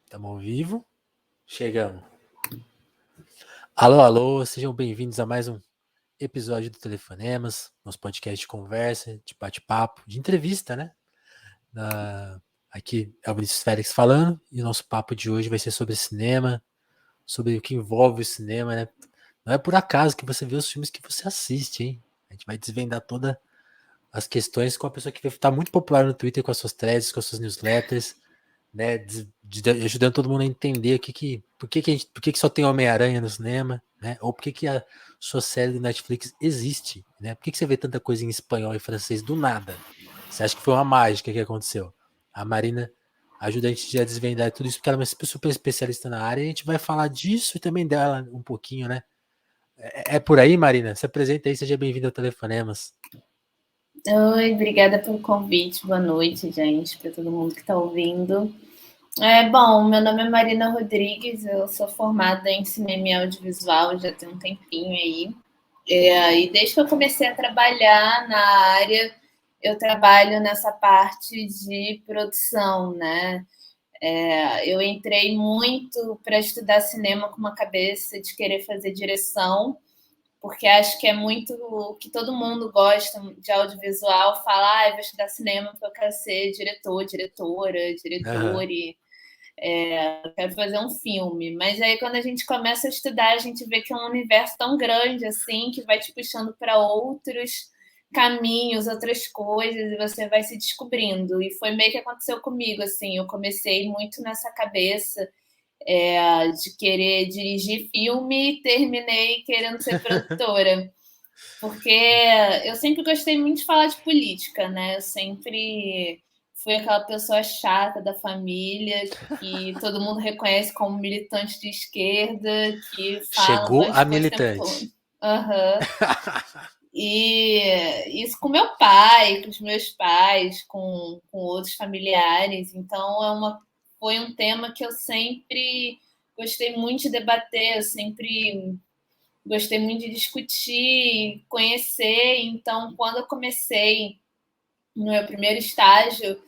Estamos ao vivo. Chegamos. Alô, alô, sejam bem-vindos a mais um episódio do Telefonemas, nosso podcast de conversa, de bate-papo, de entrevista, né? Aqui é o Vinícius Félix falando, e o nosso papo de hoje vai ser sobre cinema, sobre o que envolve o cinema, né? Não é por acaso que você vê os filmes que você assiste, hein? A gente vai desvendar todas as questões com a pessoa que está muito popular no Twitter com as suas threads, com as suas newsletters, né, ajudando todo mundo a entender por que só tem Homem-Aranha no cinema, né, ou por que a sua série do Netflix existe, né, por que você vê tanta coisa em espanhol e francês do nada? Você acha que foi uma mágica que aconteceu? A Marina ajuda a gente a desvendar tudo isso, porque ela é uma super especialista na área, e a gente vai falar disso e também dela um pouquinho, né? É por aí, Marina? Se apresenta aí, seja bem-vinda ao Telefonemas. Oi, obrigada pelo convite. Boa noite, gente, para todo mundo que está ouvindo. Bom, meu nome é Marina Rodrigues, eu sou formada em cinema e audiovisual já tem um tempinho aí. E desde que eu comecei a trabalhar na área, eu trabalho nessa parte de produção, né? Eu entrei muito para estudar cinema com uma cabeça de querer fazer direção, porque acho que é muito o que todo mundo gosta de audiovisual, falar, vou estudar cinema porque eu quero ser diretor, diretora, diretor Uhum. e eu quero fazer um filme. Mas aí quando a gente começa a estudar, a gente vê que é um universo tão grande assim, que vai te puxando para outros caminhos, outras coisas, e você vai se descobrindo. E foi meio que aconteceu comigo, assim, eu comecei muito nessa cabeça de querer dirigir filme e terminei querendo ser produtora. Porque eu sempre gostei muito de falar de política, né? Eu sempre fui aquela pessoa chata da família que todo mundo reconhece como militante de esquerda, que fala um Chegou monte de a coisa o tempo todo. militante. Uhum. E isso com meu pai, com os meus pais, com outros familiares. Então, foi um tema que eu sempre gostei muito de debater, eu sempre gostei muito de discutir, conhecer. Então, quando eu comecei no meu primeiro estágio,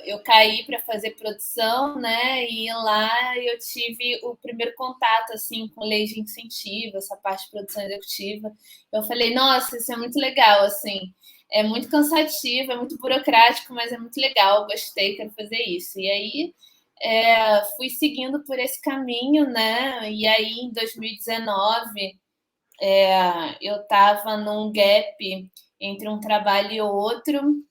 eu caí para fazer produção, né? E lá eu tive o primeiro contato assim com leis de incentivo, essa parte de produção executiva. Eu falei, nossa, isso é muito legal, assim. É muito cansativo, é muito burocrático, mas é muito legal. Gostei, quero fazer isso. E aí fui seguindo por esse caminho, né? E aí em 2019 eu estava num gap entre um trabalho e outro,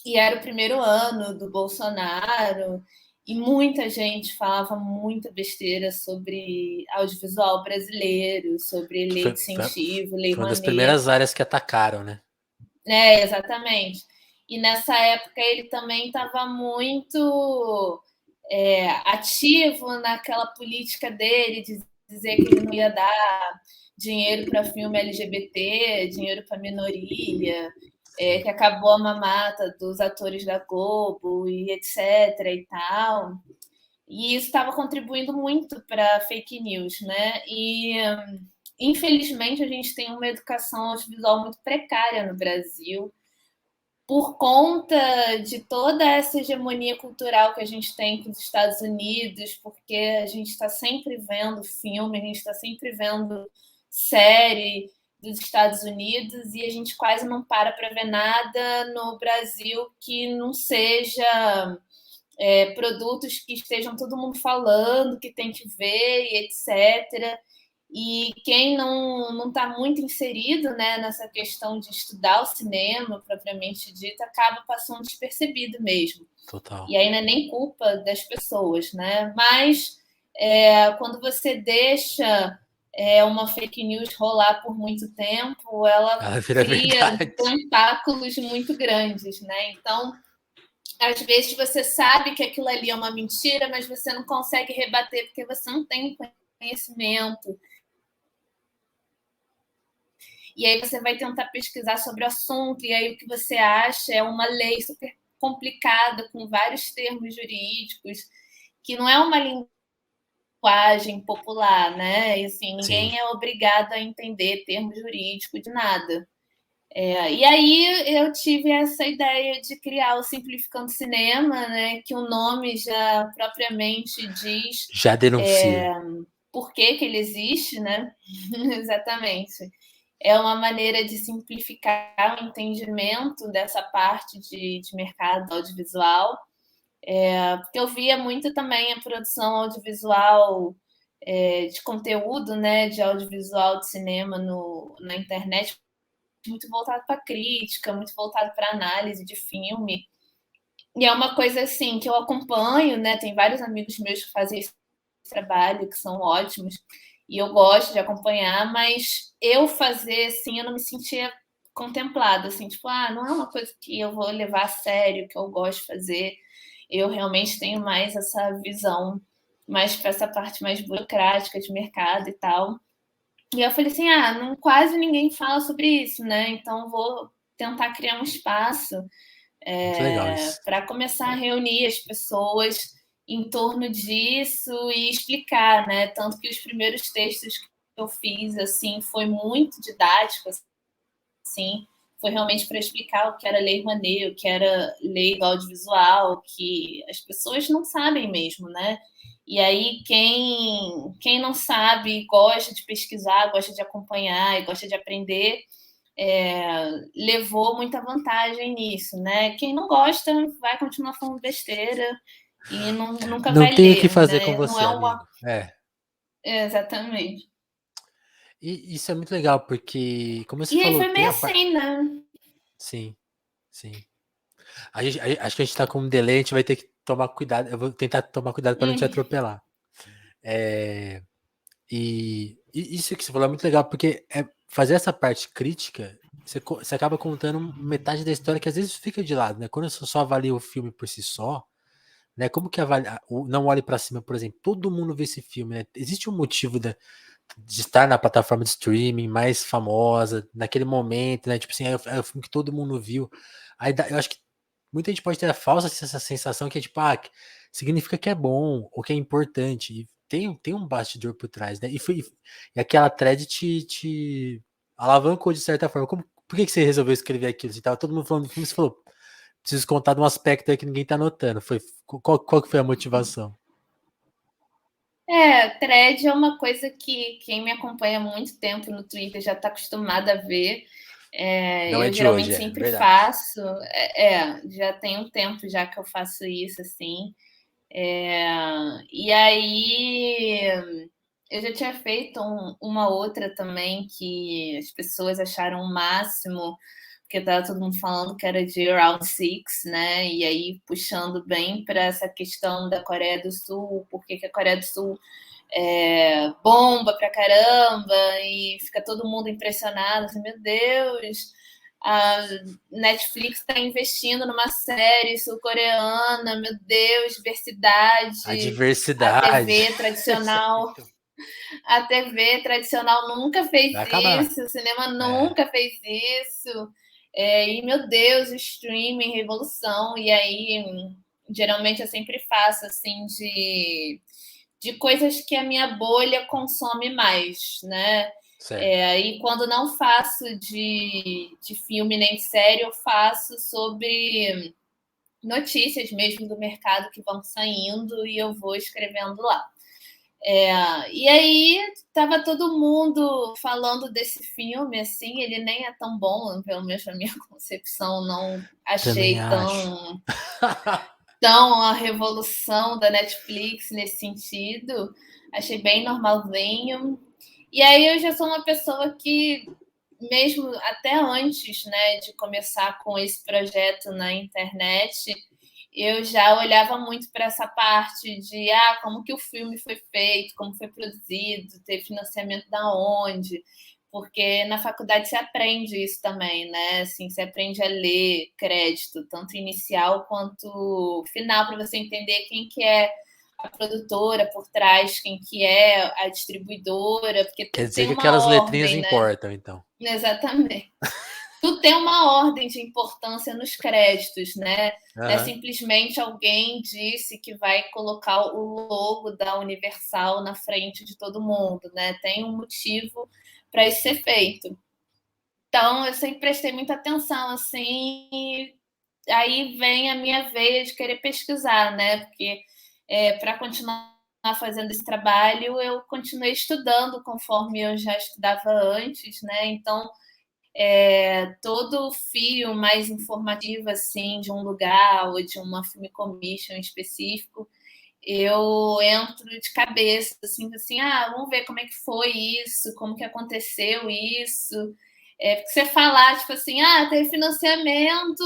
e era o primeiro ano do Bolsonaro, e muita gente falava muita besteira sobre audiovisual brasileiro, sobre Que lei foi, de foi, incentivo, lei foi uma das Rouanet. primeiras áreas que atacaram, né? Exatamente. E nessa época ele também estava muito ativo naquela política dele de dizer que ele não ia dar dinheiro para filme LGBT, dinheiro para minoria, que acabou a mamata dos atores da Globo e etc. e tal. E isso estava contribuindo muito para fake news, né? E infelizmente a gente tem uma educação audiovisual muito precária no Brasil por conta de toda essa hegemonia cultural que a gente tem com os Estados Unidos, porque a gente está sempre vendo filme, a gente está sempre vendo série dos Estados Unidos e a gente quase não para ver nada no Brasil que não seja produtos que estejam todo mundo falando, que tem que ver e etc. E quem não está muito inserido, né, nessa questão de estudar o cinema, propriamente dito, acaba passando despercebido mesmo. Total. E aí não é nem culpa das pessoas, né? Mas quando você deixa uma fake news rolar por muito tempo, ela Ela vira cria verdade. tentáculos muito grandes, né? Então, às vezes você sabe que aquilo ali é uma mentira, mas você não consegue rebater porque você não tem conhecimento. E aí você vai tentar pesquisar sobre o assunto, e aí o que você acha é uma lei super complicada, com vários termos jurídicos, que não é uma linguagem popular, né? E assim, Sim. ninguém é obrigado a entender termos jurídicos de nada. E aí eu tive essa ideia de criar o Simplificando Cinema, né, que o nome já propriamente diz Já denuncia. por que ele existe, né? Exatamente. É uma maneira de simplificar o entendimento dessa parte de mercado audiovisual, porque eu via muito também a produção audiovisual de conteúdo, né, de audiovisual de cinema na internet, muito voltado para crítica, muito voltado para análise de filme. E é uma coisa assim que eu acompanho, né? Tem vários amigos meus que fazem esse trabalho, que são ótimos, e eu gosto de acompanhar, mas eu fazer assim, eu não me sentia contemplada, assim, tipo, não é uma coisa que eu vou levar a sério, que eu gosto de fazer. Eu realmente tenho mais essa visão, mais para essa parte mais burocrática de mercado e tal. E eu falei assim, quase ninguém fala sobre isso, né? Então vou tentar criar um espaço Muito legal isso. para começar a reunir as pessoas em torno disso e explicar, né? Tanto que os primeiros textos que eu fiz, assim, foi muito didático, assim, foi realmente para explicar o que era Lei Rouanet, o que era lei do audiovisual, que as pessoas não sabem mesmo, né? E aí, quem não sabe, gosta de pesquisar, gosta de acompanhar e gosta de aprender, levou muita vantagem nisso, né? Quem não gosta vai continuar falando besteira e nunca Não vai tem o que ler, fazer com né? Não você, é amigo. uma. É. Exatamente. E isso é muito legal, porque, como você E aí falou, foi tem meio a parte. assim, né? Sim, sim. Acho que a gente tá com um delay, a gente vai ter que tomar cuidado. Eu vou tentar tomar cuidado para não te atropelar. É, e isso que você falou é muito legal, porque fazer essa parte crítica, você acaba contando metade da história que às vezes fica de lado, né? Quando você só avalia o filme por si só, né? Como que avaliar? Não Olhe para Cima, por exemplo, todo mundo vê esse filme, né? Existe um motivo de estar na plataforma de streaming mais famosa, naquele momento, né? Tipo assim, é o filme que todo mundo viu. Aí eu acho que muita gente pode ter a falsa essa sensação que é tipo, significa que é bom ou que é importante. E tem um bastidor por trás, né? E aquela thread te alavancou de certa forma. Por que você resolveu escrever aquilo? Você tava todo mundo falando do filme, você falou, preciso contar de um aspecto aí que ninguém tá notando. Qual que foi a motivação? Thread é uma coisa que quem me acompanha há muito tempo no Twitter já está acostumada a ver. Não é Eu de hoje, geralmente é sempre verdade. faço. Já tem um tempo já que eu faço isso, assim. E aí eu já tinha feito uma outra também que as pessoas acharam o máximo, porque estava todo mundo falando que era de Round Six, né? E aí puxando bem para essa questão da Coreia do Sul, porque que a Coreia do Sul bomba pra caramba e fica todo mundo impressionado, assim, meu Deus, a Netflix está investindo numa série sul-coreana, meu Deus, A diversidade. A diversidade. TV Isso é tradicional, muito. a TV tradicional nunca fez Vai acabar. isso, o cinema É, nunca fez isso. E meu Deus, streaming, revolução. E aí, geralmente eu sempre faço assim de coisas que a minha bolha consome mais, né? certo. Aí quando não faço de filme nem de série, eu faço sobre notícias mesmo do mercado que vão saindo e eu vou escrevendo lá. E aí tava todo mundo falando desse filme, assim, ele nem é tão bom, pelo menos na minha concepção, não Também achei acho. tão a revolução da Netflix nesse sentido, achei bem normalzinho. E aí eu já sou uma pessoa que, mesmo até antes, né, de começar com esse projeto na internet, eu já olhava muito para essa parte de como que o filme foi feito, como foi produzido, ter financiamento da onde, porque na faculdade você aprende isso também, né? Assim, você aprende a ler crédito, tanto inicial quanto final, para você entender quem que é a produtora por trás, quem que é a distribuidora, porque Quer tudo dizer tem que uma aquelas letrinhas ordem, né? importam, então. Exatamente. Tudo tem uma ordem de importância nos créditos, né? Não é Aham. simplesmente alguém disse que vai colocar o logo da Universal na frente de todo mundo, né? Tem um motivo para isso ser feito. Então, eu sempre prestei muita atenção, assim, e aí vem a minha veia de querer pesquisar, né? Porque para continuar fazendo esse trabalho, eu continuei estudando conforme eu já estudava antes, né? Então, todo fio mais informativo, assim, de um lugar ou de uma film commission específico, eu entro de cabeça, assim, vamos ver como é que foi isso, como que aconteceu isso. Porque você falar, tipo assim, tem financiamento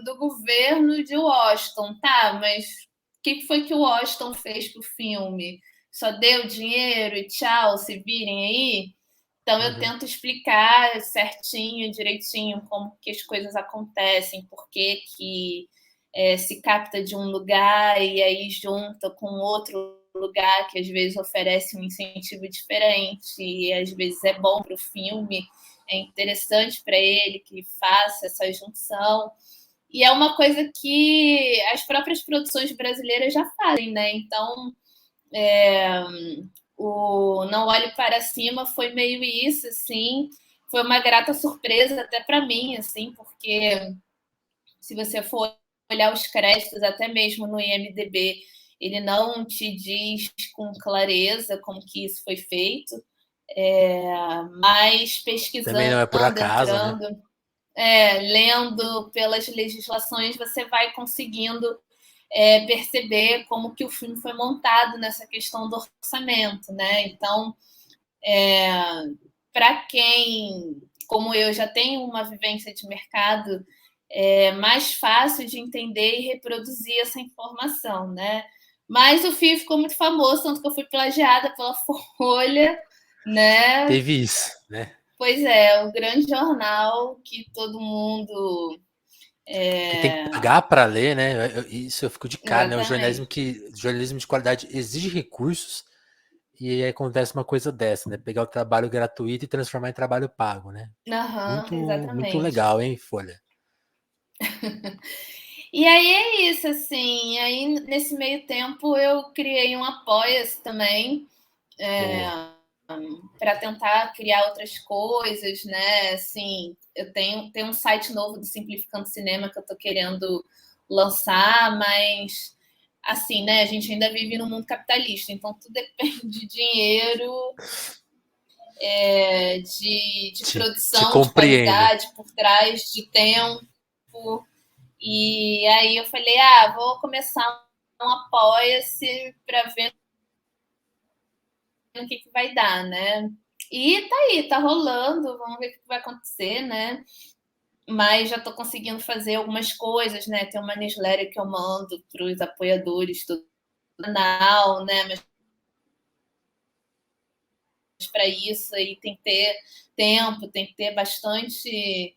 do governo de Washington, tá, mas o que foi que o Washington fez pro filme? Só deu dinheiro e tchau, se virem aí? Então eu tento explicar certinho, direitinho, como que as coisas acontecem, por que se capta de um lugar e aí junta com outro lugar que às vezes oferece um incentivo diferente e às vezes é bom para o filme, é interessante para ele que faça essa junção. E é uma coisa que as próprias produções brasileiras já fazem, né? Então, o Não Olhe Para Cima foi meio isso, assim. Foi uma grata surpresa até para mim, assim, porque se você for olhar os créditos, até mesmo no IMDb, ele não te diz com clareza como que isso foi feito, mas Também não pesquisando, é por acaso, né? entrando, lendo pelas legislações, você vai conseguindo perceber como que o filme foi montado nessa questão do orçamento, né? Então, para quem, como eu, já tenho uma vivência de mercado, é mais fácil de entender e reproduzir essa informação, né? Mas o fio ficou muito famoso, tanto que eu fui plagiada pela Folha, né? Teve isso, né? Pois é, o grande jornal que todo mundo. Que tem que pagar para ler, né? Isso eu fico de cara, né? O Exatamente. jornalismo de qualidade exige recursos e aí acontece uma coisa dessa, né? Pegar o trabalho gratuito e transformar em trabalho pago, né? Aham, Muito exatamente. legal, hein, Folha? E aí é isso, assim. Aí nesse meio tempo eu criei um Apoia-se também, Boa. para tentar criar outras coisas, né? Assim, eu tenho um site novo do Simplificando Cinema que eu estou querendo lançar, mas assim, né? A gente ainda vive no mundo capitalista, então tudo depende de dinheiro, de Te produção, de compreendo. qualidade por trás, de tempo. E aí eu falei, vou começar um Apoia-se para ver o que vai dar, né? E tá aí, tá rolando, vamos ver o que vai acontecer, né? Mas já estou conseguindo fazer algumas coisas, né? Tem uma newsletter que eu mando para os apoiadores do canal, né? Mas para isso aí tem que ter tempo, tem que ter bastante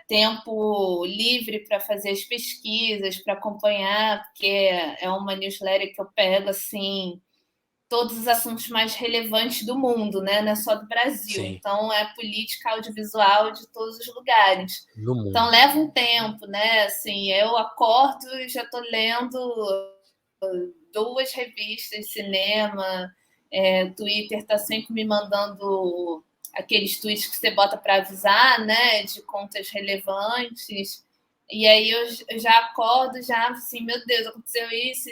tempo livre para fazer as pesquisas, para acompanhar, porque é uma newsletter que eu pego assim todos os assuntos mais relevantes do mundo, né? Não é só do Brasil. Sim, Então, é política audiovisual de todos os lugares. no Então, mundo. leva um tempo, né? Assim, eu acordo e já estou lendo 2 revistas de cinema. O Twitter está sempre me mandando aqueles tweets que você bota para avisar, né? De contas relevantes. E aí eu já acordo, já assim, meu Deus, aconteceu isso,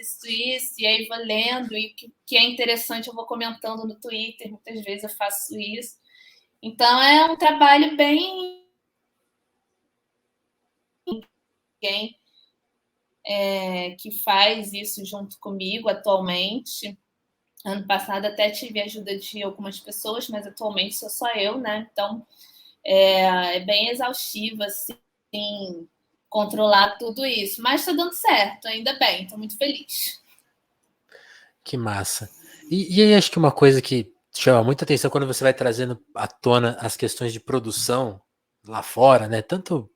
e aí vou lendo, e o que é interessante eu vou comentando no Twitter, muitas vezes eu faço isso. Então é um trabalho bem. Quem que faz isso junto comigo atualmente. Ano passado até tive a ajuda de algumas pessoas, mas atualmente sou só eu, né? Então é bem exaustivo, assim, controlar tudo isso. Mas está dando certo, ainda bem, estou muito feliz. Que massa. E aí acho que uma coisa que chama muita atenção quando você vai trazendo à tona as questões de produção lá fora, né? Tanto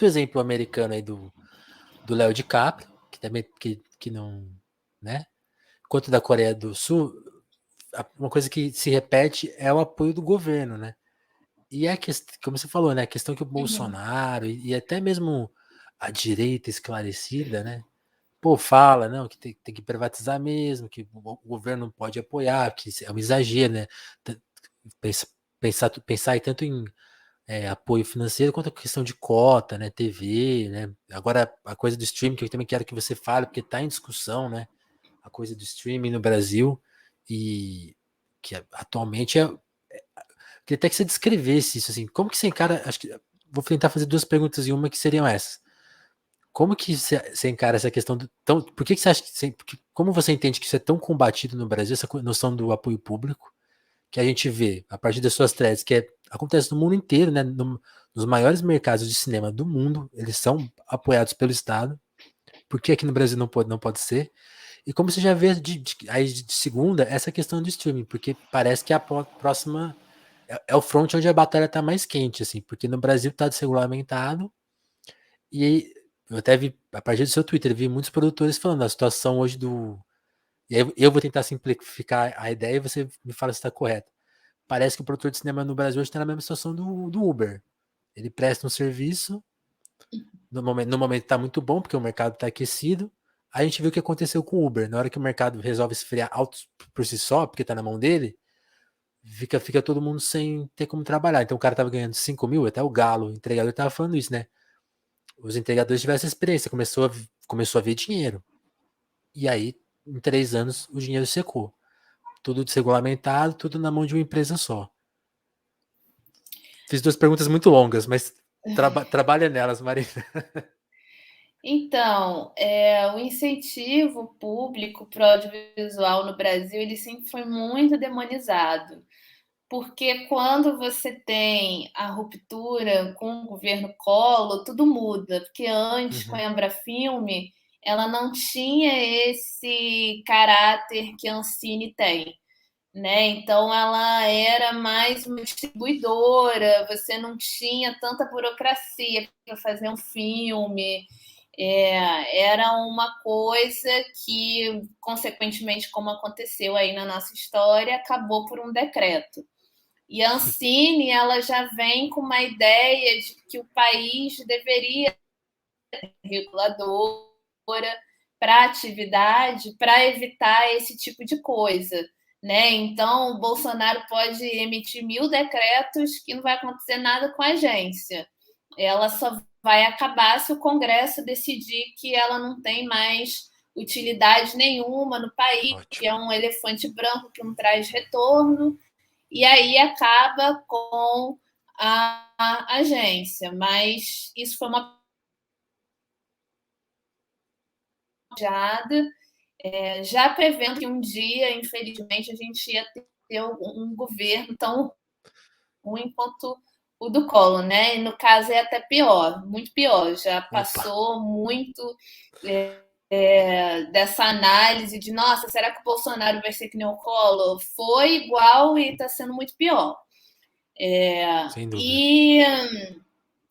exemplo americano aí do Léo DiCaprio, que também que não, né? Quanto da Coreia do Sul, uma coisa que se repete é o apoio do governo, né? E é como você falou, né? A questão que o Uhum. Bolsonaro e até mesmo a direita esclarecida, né? Pô, fala, não, que tem que privatizar mesmo, que o governo não pode apoiar, que isso é um exagero, né? Pensar aí tanto em apoio financeiro, quanto a questão de cota, né, TV, né? Agora a coisa do streaming, que eu também quero que você fale, porque está em discussão, né? A coisa do streaming no Brasil e que atualmente queria até que você descrevesse isso, assim, como que você encara, acho que vou tentar fazer duas perguntas em uma que seriam essas. Como que você encara essa questão do tão, por que você acha como você entende que isso é tão combatido no Brasil, essa noção do apoio público, que a gente vê a partir das suas threads, acontece no mundo inteiro, né? Nos maiores mercados de cinema do mundo, eles são apoiados pelo Estado. Por que aqui no Brasil não pode ser? E como você já vê aí de segunda, essa questão do streaming, porque parece que a próxima é o front onde a batalha está mais quente, assim, porque no Brasil está desregulamentado, e aí, eu até vi, a partir do seu Twitter, vi muitos produtores falando da situação hoje do. E aí eu vou tentar simplificar a ideia e você me fala se está correto. Parece que o produtor de cinema no Brasil hoje está na mesma situação do Uber. Ele presta um serviço, no momento está muito bom, porque o mercado está aquecido. Aí a gente viu o que aconteceu com o Uber. Na hora que o mercado resolve esfriar alto por si só, porque está na mão dele, fica todo mundo sem ter como trabalhar. Então o cara estava ganhando 5 mil, até o Galo, o entregador, estava falando isso, né? Os entregadores tiveram essa experiência, começou a ver dinheiro. E aí, em 3 anos, o dinheiro secou. Tudo desregulamentado, tudo na mão de uma empresa só. Fiz duas perguntas muito longas, mas trabalha nelas, Marina. Então, o incentivo público para o audiovisual no Brasil, ele sempre foi muito demonizado, porque quando você tem a ruptura com o governo Collor, tudo muda, porque antes, com a Uhum. Embrafilme, ela não tinha esse caráter que a Ancine tem. Né? Então ela era mais uma distribuidora, você não tinha tanta burocracia para fazer um filme. Era uma coisa que, consequentemente, como aconteceu aí na nossa história, acabou por um decreto. E a Ancine, ela já vem com uma ideia de que o país deveria ser reguladora para a atividade, para evitar esse tipo de coisa. Né? Então, o Bolsonaro pode emitir 1000 decretos que não vai acontecer nada com a agência. Ela só vai acabar se o Congresso decidir que ela não tem mais utilidade nenhuma no país, que Ótimo. é um elefante branco que não traz retorno, e aí acaba com a agência. Mas isso foi uma já prevendo que um dia, infelizmente, a gente ia ter um governo tão ruim quanto o do Collor, né? E no caso é até pior, muito pior. Já Opa. passou muito dessa análise de, nossa, será que o Bolsonaro vai ser que nem o Collor? Foi igual e está sendo muito pior. Sem dúvida. E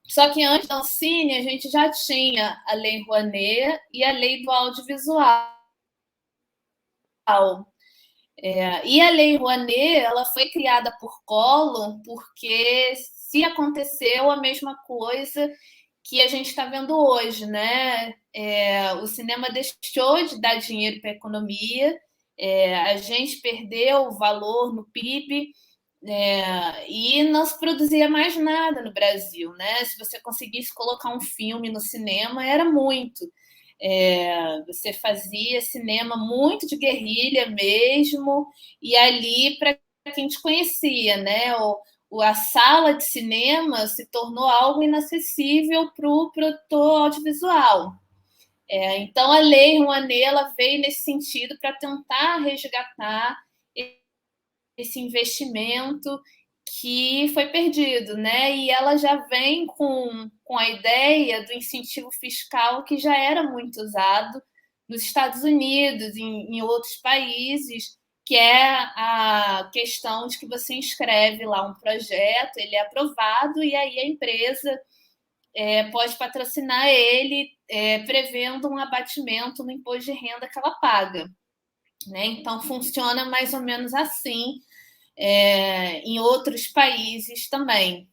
só que antes da Ancine, a gente já tinha a Lei Rouanet e a Lei do Audiovisual. E a Lei Rouanet, ela foi criada por Collor porque se aconteceu a mesma coisa que a gente está vendo hoje, né? O cinema deixou de dar dinheiro para a economia, a gente perdeu o valor no PIB, e não se produzia mais nada no Brasil, né? Se você conseguisse colocar um filme no cinema, era muito. Você fazia cinema muito de guerrilha mesmo, e ali para quem te conhecia, né? A sala de cinema se tornou algo inacessível para o produtor audiovisual. Então a Lei Rouanet ela veio nesse sentido para tentar resgatar esse investimento que foi perdido, né? E ela já vem com a ideia do incentivo fiscal que já era muito usado nos Estados Unidos, em outros países, que é a questão de que você inscreve lá um projeto, ele é aprovado e aí a empresa pode patrocinar ele, prevendo um abatimento no imposto de renda que ela paga. Né? Então funciona mais ou menos assim em outros países também.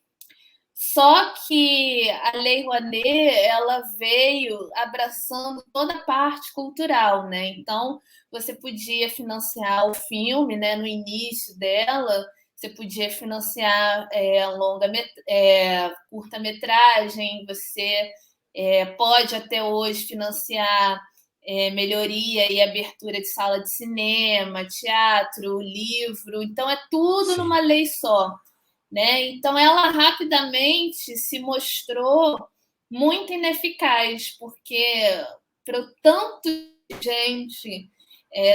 Só que a Lei Rouanet ela veio abraçando toda a parte cultural, né? Então você podia financiar o filme, né, no início dela, você podia financiar curta-metragem, você pode até hoje financiar melhoria e abertura de sala de cinema, teatro, livro. Então, é tudo Sim. numa lei só. Né? Então, ela rapidamente se mostrou muito ineficaz, porque para o tanto de gente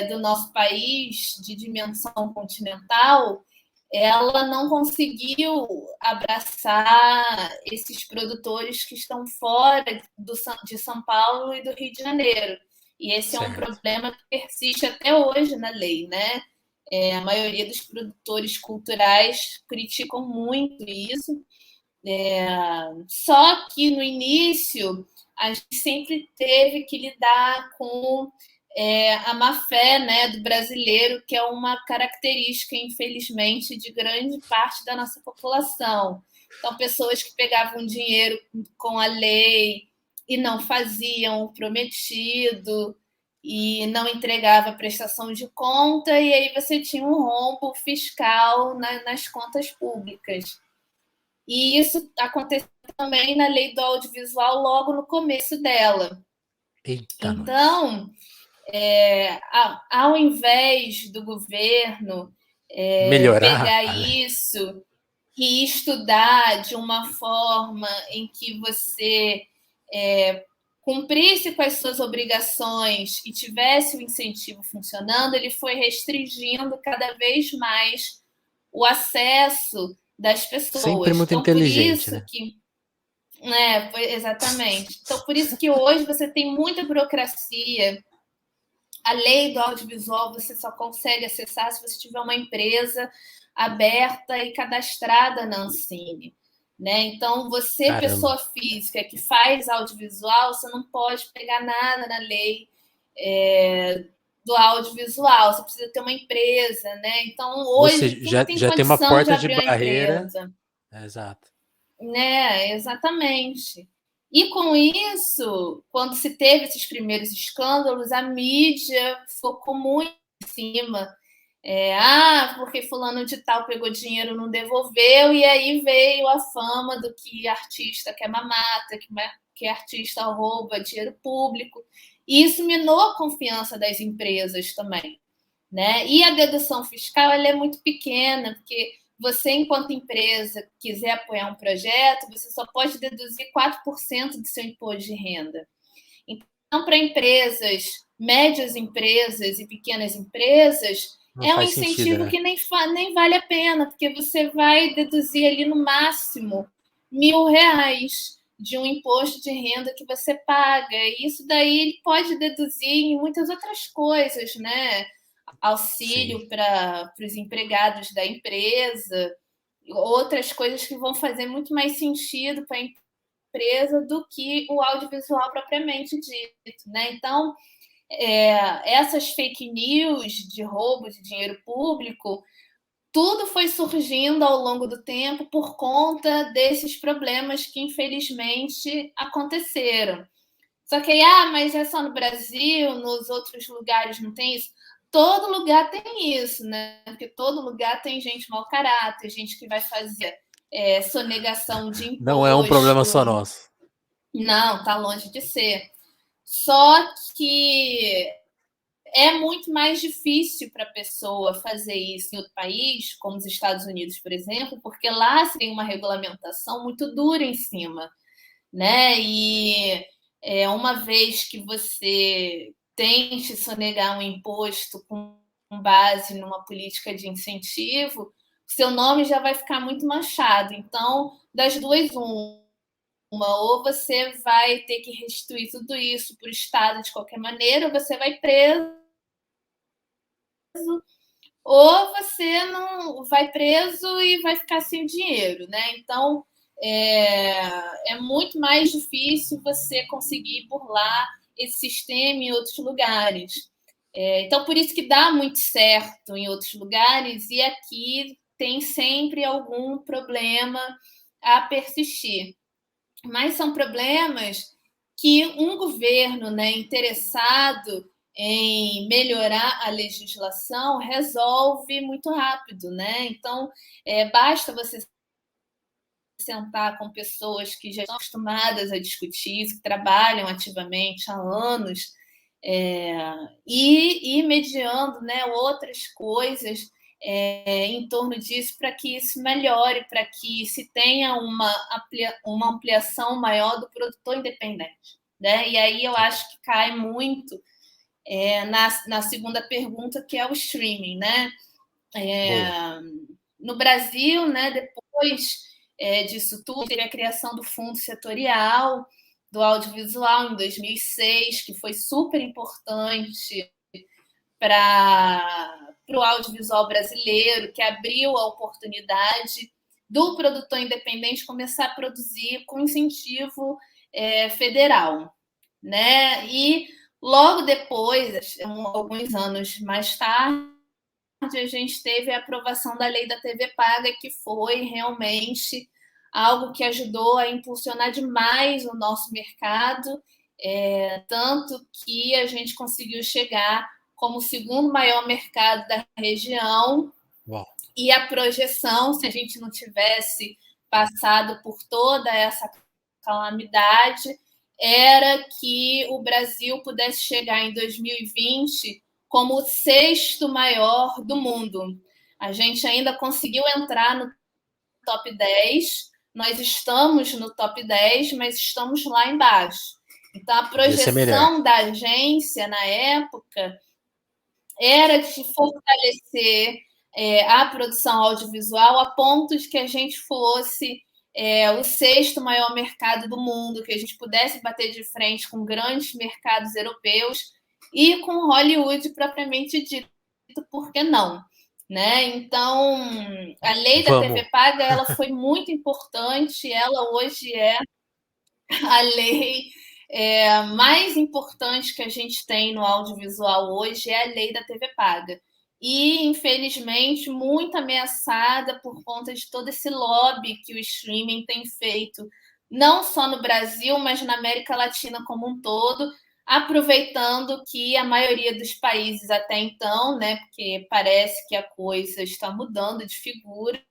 do nosso país, de dimensão continental, ela não conseguiu abraçar esses produtores que estão fora de São Paulo e do Rio de Janeiro. E esse é um problema que persiste até hoje na lei, né? A maioria dos produtores culturais criticam muito isso. Só que no início a gente sempre teve que lidar com a má-fé, né, do brasileiro, que é uma característica, infelizmente, de grande parte da nossa população. Então, pessoas que pegavam dinheiro com a lei e não faziam o prometido, e não entregava a prestação de conta, e aí você tinha um rombo fiscal nas contas públicas. E isso aconteceu também na lei do audiovisual logo no começo dela. Eita, então, ao invés do governo melhorar pegar isso e estudar de uma forma em que você cumprisse com as suas obrigações e tivesse o incentivo funcionando, ele foi restringindo cada vez mais o acesso das pessoas. Sempre muito então, inteligente, por isso né? que exatamente. Então, por isso que hoje você tem muita burocracia. A lei do audiovisual você só consegue acessar se você tiver uma empresa aberta e cadastrada na Ancine. Né? Então, você, Caramba. pessoa física que faz audiovisual, você não pode pegar nada na lei do audiovisual, você precisa ter uma empresa, né? Então, hoje, seja, quem tem já tem uma condição de porta de abrir uma barreira. empresa? Exato. Né, exatamente. E com isso, quando se teve esses primeiros escândalos, a mídia focou muito em cima. Porque fulano de tal pegou dinheiro, não devolveu, e aí veio a fama do que artista quer mamata, que artista rouba dinheiro público. E isso minou a confiança das empresas também. Né? E a dedução fiscal ela é muito pequena, porque você, enquanto empresa, quiser apoiar um projeto, você só pode deduzir 4% do seu imposto de renda. Então, para empresas, médias empresas e pequenas empresas, Não é um faz incentivo sentido, né? que nem vale a pena, porque você vai deduzir ali no máximo R$ 1.000 de um imposto de renda que você paga. E isso daí ele pode deduzir em muitas outras coisas, né? Auxílio para os empregados da empresa, outras coisas que vão fazer muito mais sentido para a empresa do que o audiovisual propriamente dito, né? Então, essas fake news de roubo de dinheiro público, tudo foi surgindo ao longo do tempo por conta desses problemas que, infelizmente, aconteceram. Só que mas é só no Brasil, nos outros lugares não tem isso? Todo lugar tem isso, né? Porque todo lugar tem gente mau caráter, gente que vai fazer sonegação de imposto. Não é um problema só nosso. Não, tá longe de ser. Só que é muito mais difícil para a pessoa fazer isso em outro país, como os Estados Unidos, por exemplo, porque lá tem uma regulamentação muito dura em cima, né? E uma vez que você tente sonegar um imposto com base numa política de incentivo, seu nome já vai ficar muito manchado. Então, das duas, ou você vai ter que restituir tudo isso para o Estado de qualquer maneira, ou você vai preso, ou você não vai preso e vai ficar sem dinheiro, né? Então, é muito mais difícil você conseguir burlar esse sistema em outros lugares. Então, por isso que dá muito certo em outros lugares e aqui tem sempre algum problema a persistir. Mas são problemas que um governo, né, interessado em melhorar a legislação, resolve muito rápido, né? Então, basta você sentar com pessoas que já estão acostumadas a discutir isso, que trabalham ativamente há anos, e ir mediando, né, outras coisas em torno disso para que isso melhore, para que se tenha uma ampliação maior do produtor independente. Né? E aí eu acho que cai muito na segunda pergunta, que é o streaming. Né? No Brasil, né, depois disso tudo, teve a criação do Fundo Setorial do Audiovisual em 2006, que foi super importante para o audiovisual brasileiro, que abriu a oportunidade do produtor independente começar a produzir com incentivo federal. Né? E logo depois, alguns anos mais tarde, a gente teve a aprovação da lei da TV Paga, que foi realmente algo que ajudou a impulsionar demais o nosso mercado, tanto que a gente conseguiu chegar como o segundo maior mercado da região. Uau. E a projeção, se a gente não tivesse passado por toda essa calamidade, era que o Brasil pudesse chegar em 2020 como o sexto maior do mundo. A gente ainda conseguiu entrar no top 10, nós estamos no top 10, mas estamos lá embaixo. Então, a projeção da agência, na época, era de fortalecer a produção audiovisual a ponto de que a gente fosse o sexto maior mercado do mundo, que a gente pudesse bater de frente com grandes mercados europeus e com Hollywood propriamente dito, por que não? Né? Então, a lei da TV Paga ela foi muito importante, ela hoje é a lei mais importante que a gente tem no audiovisual hoje, é a lei da TV Paga. E, infelizmente, muito ameaçada por conta de todo esse lobby que o streaming tem feito, não só no Brasil, mas na América Latina como um todo, aproveitando que a maioria dos países até então, né, porque parece que a coisa está mudando de figura,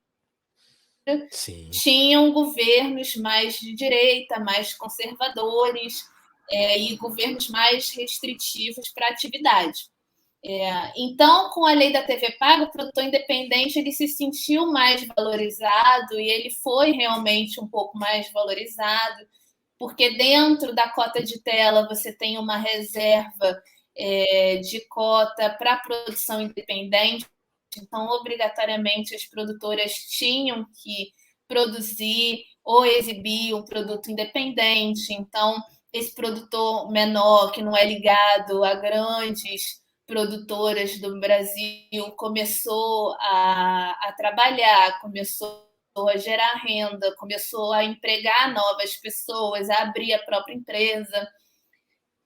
Sim. tinham governos mais de direita, mais conservadores, e governos mais restritivos para a atividade. Então, com a lei da TV Paga, o produtor independente ele se sentiu mais valorizado e ele foi realmente um pouco mais valorizado, porque dentro da cota de tela você tem uma reserva de cota para a produção independente, então, obrigatoriamente, as produtoras tinham que produzir ou exibir um produto independente. Então, esse produtor menor, que não é ligado a grandes produtoras do Brasil, começou a trabalhar, começou a gerar renda, começou a empregar novas pessoas, a abrir a própria empresa.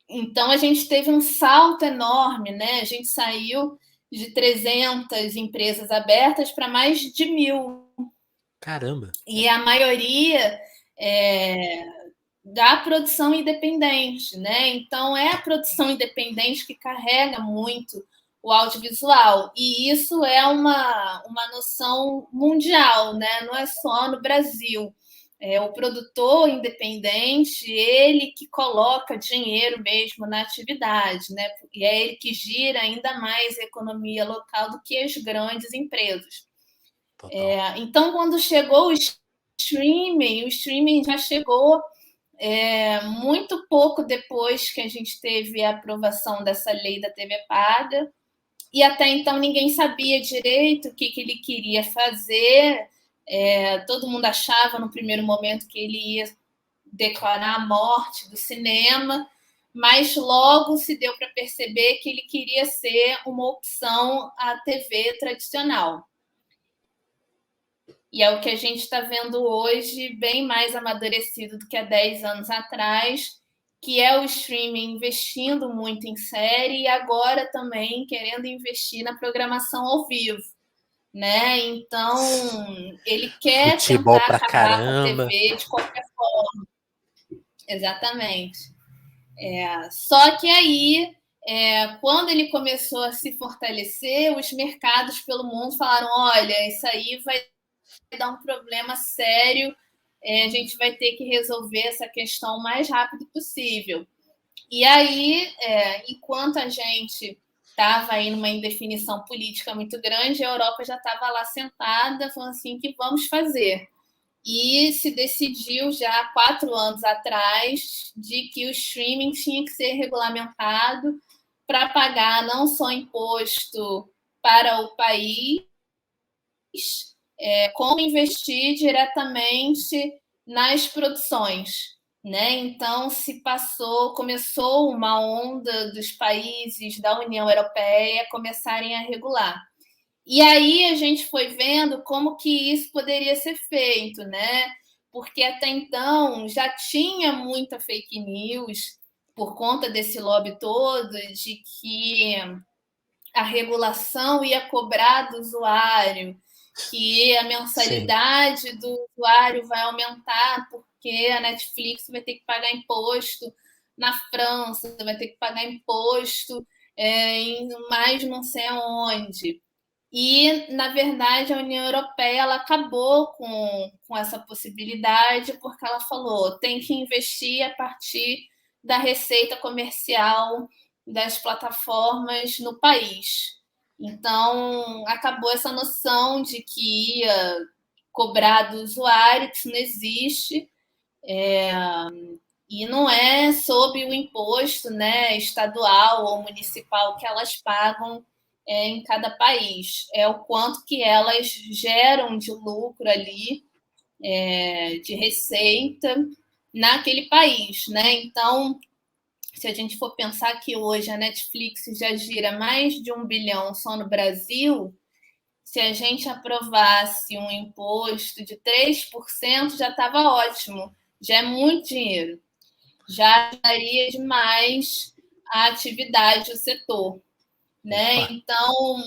Então, a gente teve um salto enorme, né? A gente saiu de 300 empresas abertas para mais de 1.000. Caramba! E a maioria da produção independente, né? Então, é a produção independente que carrega muito o audiovisual. E isso é uma noção mundial, né? Não é só no Brasil. O produtor independente, ele que coloca dinheiro mesmo na atividade, né? E é ele que gira ainda mais a economia local do que as grandes empresas. Então, quando chegou o streaming já chegou muito pouco depois que a gente teve a aprovação dessa lei da TV Paga, e até então ninguém sabia direito o que ele queria fazer. Todo mundo achava no primeiro momento que ele ia declarar a morte do cinema, mas logo se deu para perceber que ele queria ser uma opção à TV tradicional. E é o que a gente está vendo hoje, bem mais amadurecido do que há 10 anos atrás, que é o streaming investindo muito em série e agora também querendo investir na programação ao vivo. Né? Então, ele quer Futebol tentar acabar com a caramba. TV de qualquer forma. Exatamente. Só que aí quando ele começou a se fortalecer, os mercados pelo mundo falaram: olha, isso aí vai dar um problema sério, a gente vai ter que resolver essa questão o mais rápido possível. E aí, enquanto a gente estava aí numa indefinição política muito grande, a Europa já estava lá sentada, falando assim: que vamos fazer? E se decidiu já 4 anos atrás de que o streaming tinha que ser regulamentado para pagar não só imposto para o país, como investir diretamente nas produções. Né? Então, começou uma onda dos países da União Europeia começarem a regular. E aí a gente foi vendo como que isso poderia ser feito, né? Porque até então já tinha muita fake news por conta desse lobby todo, de que a regulação ia cobrar do usuário, que a mensalidade Sim. do usuário vai aumentar porque a Netflix vai ter que pagar imposto na França, vai ter que pagar imposto em mais não sei aonde. E, na verdade, a União Europeia ela acabou com essa possibilidade, porque ela falou: tem que investir a partir da receita comercial das plataformas no país. Então, acabou essa noção de que ia cobrar do usuário, que isso não existe, e não é sob o imposto, né, estadual ou municipal que elas pagam em cada país. É o quanto que elas geram de lucro ali, de receita naquele país, né? Então, se a gente for pensar que hoje a Netflix já gira mais de 1 bilhão só no Brasil, se a gente aprovasse um imposto de 3%, já estava ótimo, já é muito dinheiro, já ajudaria demais a atividade do setor. Né? Então,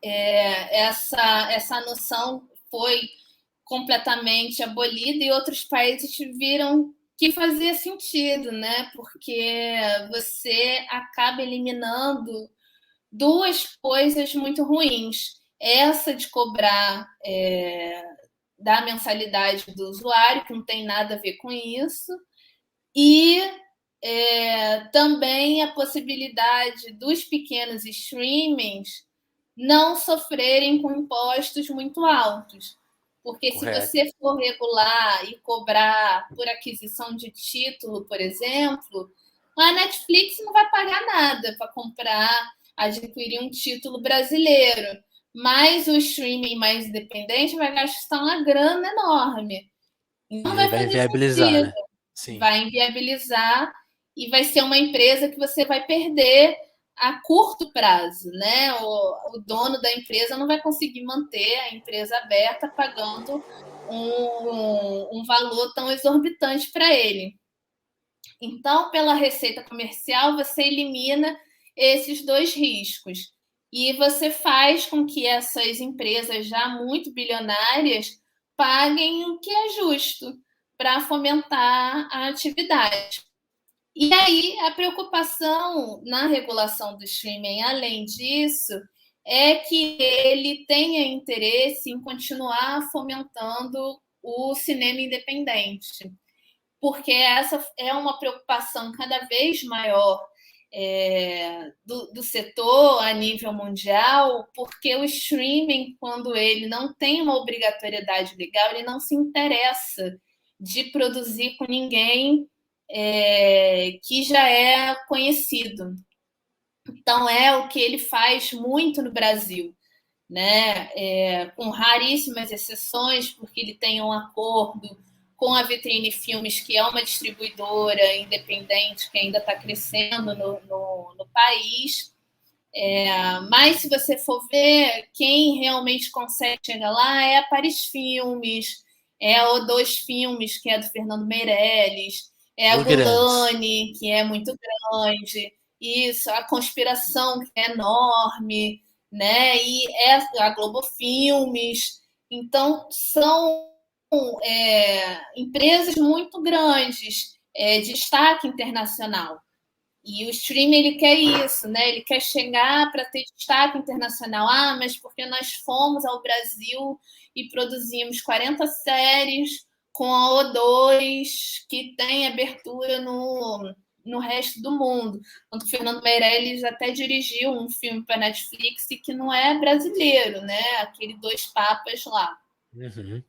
essa noção foi completamente abolida e outros países viram que fazia sentido, né? Porque você acaba eliminando 2 coisas muito ruins. Essa de cobrar da mensalidade do usuário, que não tem nada a ver com isso, e também a possibilidade dos pequenos streamings não sofrerem com impostos muito altos. Porque Correto. Se você for regular e cobrar por aquisição de título, por exemplo, a Netflix não vai pagar nada para comprar, adquirir um título brasileiro. Mas o streaming mais independente vai gastar uma grana enorme. Não vai fazer viabilizar, sentido. Né? Sim. Vai inviabilizar e vai ser uma empresa que você vai perder a curto prazo, né? O dono da empresa não vai conseguir manter a empresa aberta pagando um valor tão exorbitante para ele. Então, pela receita comercial, você elimina esses 2 riscos. E você faz com que essas empresas já muito bilionárias paguem o que é justo para fomentar a atividade. E aí, a preocupação na regulação do streaming, além disso, é que ele tenha interesse em continuar fomentando o cinema independente, porque essa é uma preocupação cada vez maior do setor a nível mundial, porque o streaming, quando ele não tem uma obrigatoriedade legal, ele não se interessa de produzir com ninguém que já é conhecido. Então, é o que ele faz muito no Brasil, né? Com raríssimas exceções, porque ele tem um acordo com a Vitrine Filmes, que é uma distribuidora independente que ainda está crescendo no país. Mas, se você for ver, quem realmente consegue chegar lá é a Paris Filmes, é a O2 Filmes, que é do Fernando Meirelles, é a Gulani, que é muito grande, isso, a Conspiração, que é enorme, né? E a Globo Filmes. Então, são empresas muito grandes, de destaque internacional. E o streaming ele quer isso, né? Ele quer chegar para ter destaque internacional. Ah, mas porque nós fomos ao Brasil e produzimos 40 séries com a O2 que tem abertura no resto do mundo. Quando o Fernando Meirelles até dirigiu um filme para a Netflix que não é brasileiro, né? Aquele Dois Papas lá. Uhum.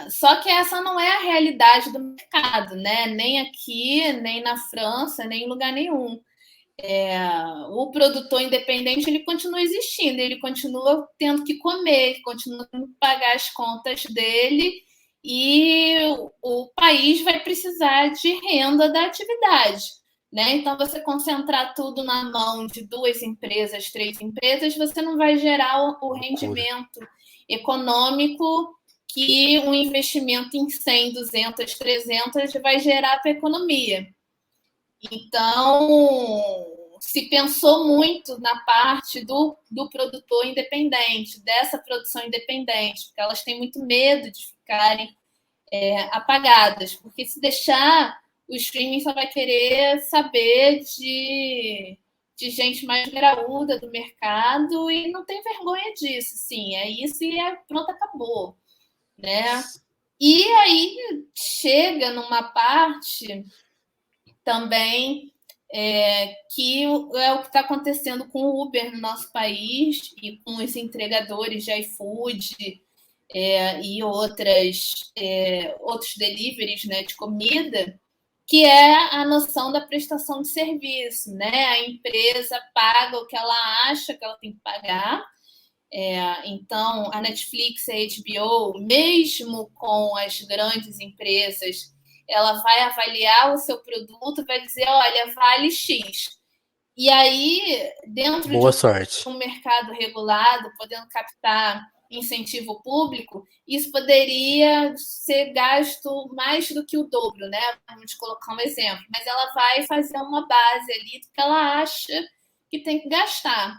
Só que essa não é a realidade do mercado, né? Nem aqui, nem na França, nem em lugar nenhum. O produtor independente ele continua existindo, ele continua tendo que comer, continua tendo que pagar as contas dele e o país vai precisar de renda da atividade. Né? Então, você concentrar tudo na mão de 2 empresas, 3 empresas, você não vai gerar o rendimento econômico que um investimento em 100, 200, 300 vai gerar para a economia. Então, se pensou muito na parte do produtor independente, dessa produção independente, porque elas têm muito medo de ficarem apagadas, porque se deixar, o streaming só vai querer saber de gente mais graúda do mercado e não tem vergonha disso, sim, é isso e pronto, acabou. Né? E aí chega numa parte também que é o que está acontecendo com o Uber no nosso país e com os entregadores de iFood e outros deliveries, né, de comida, que é a noção da prestação de serviço. Né? A empresa paga o que ela acha que ela tem que pagar. Então, a Netflix, a HBO, mesmo com as grandes empresas, ela vai avaliar o seu produto, vai dizer, olha, vale X. E aí, dentro Boa sorte. um mercado regulado, podendo captar incentivo público, isso poderia ser gasto mais do que o dobro, né? Vamos colocar um exemplo. Mas ela vai fazer uma base ali do que ela acha que tem que gastar.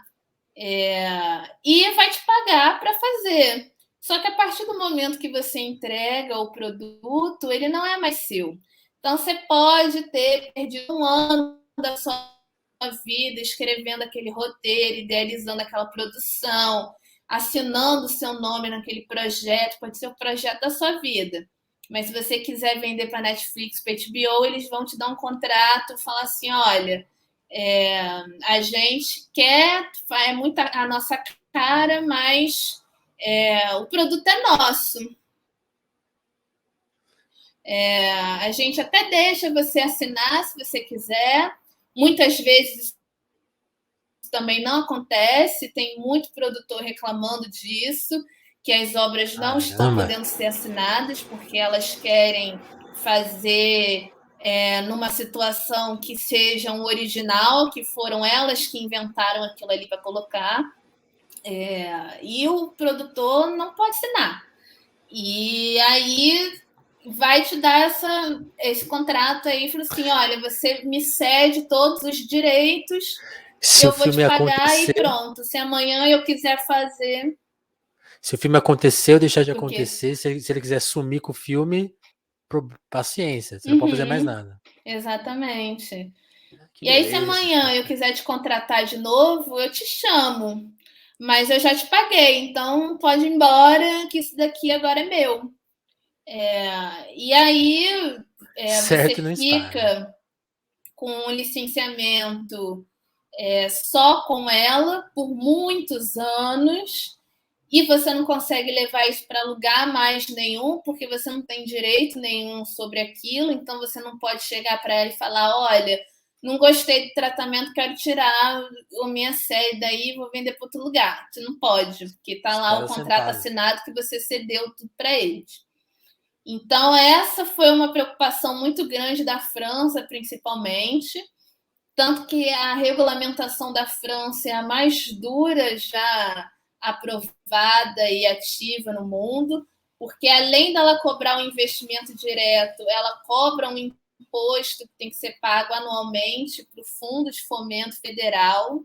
E vai te pagar para fazer. Só que a partir do momento que você entrega o produto, ele não é mais seu. Então, você pode ter perdido um ano da sua vida escrevendo aquele roteiro, idealizando aquela produção, assinando o seu nome naquele projeto, pode ser o projeto da sua vida. Mas se você quiser vender para Netflix, para HBO, eles vão te dar um contrato, falar assim, olha, a gente quer, é muito a nossa cara, mas o produto é nosso. A gente até deixa você assinar se você quiser. Muitas vezes isso também não acontece, tem muito produtor reclamando disso, que as obras não estão podendo ser assinadas porque elas querem fazer numa situação que seja um original, que foram elas que inventaram aquilo ali para colocar, e o produtor não pode assinar. E aí vai te dar esse contrato aí, fala assim, olha, você me cede todos os direitos, se eu vou te pagar e pronto. Se amanhã eu quiser fazer... Se o filme acontecer ou deixar de acontecer, se ele quiser sumir com o filme, paciência, você não pode fazer mais nada. Exatamente. Que e aí, beleza. Se amanhã eu quiser te contratar de novo, eu te chamo. Mas eu já te paguei, então pode ir embora, que isso daqui agora é meu. E aí você fica com um licenciamento só com ela por muitos anos e você não consegue levar isso para lugar mais nenhum, porque você não tem direito nenhum sobre aquilo, então você não pode chegar para ela e falar, olha, não gostei do tratamento, quero tirar a minha série daí e vou vender para outro lugar. Você não pode, porque está lá o contrato assinado que você cedeu tudo para eles. Então, essa foi uma preocupação muito grande da França, principalmente, tanto que a regulamentação da França é a mais dura já aprovada e ativa no mundo, porque além dela cobrar um investimento direto, ela cobra um imposto que tem que ser pago anualmente para o Fundo de Fomento Federal,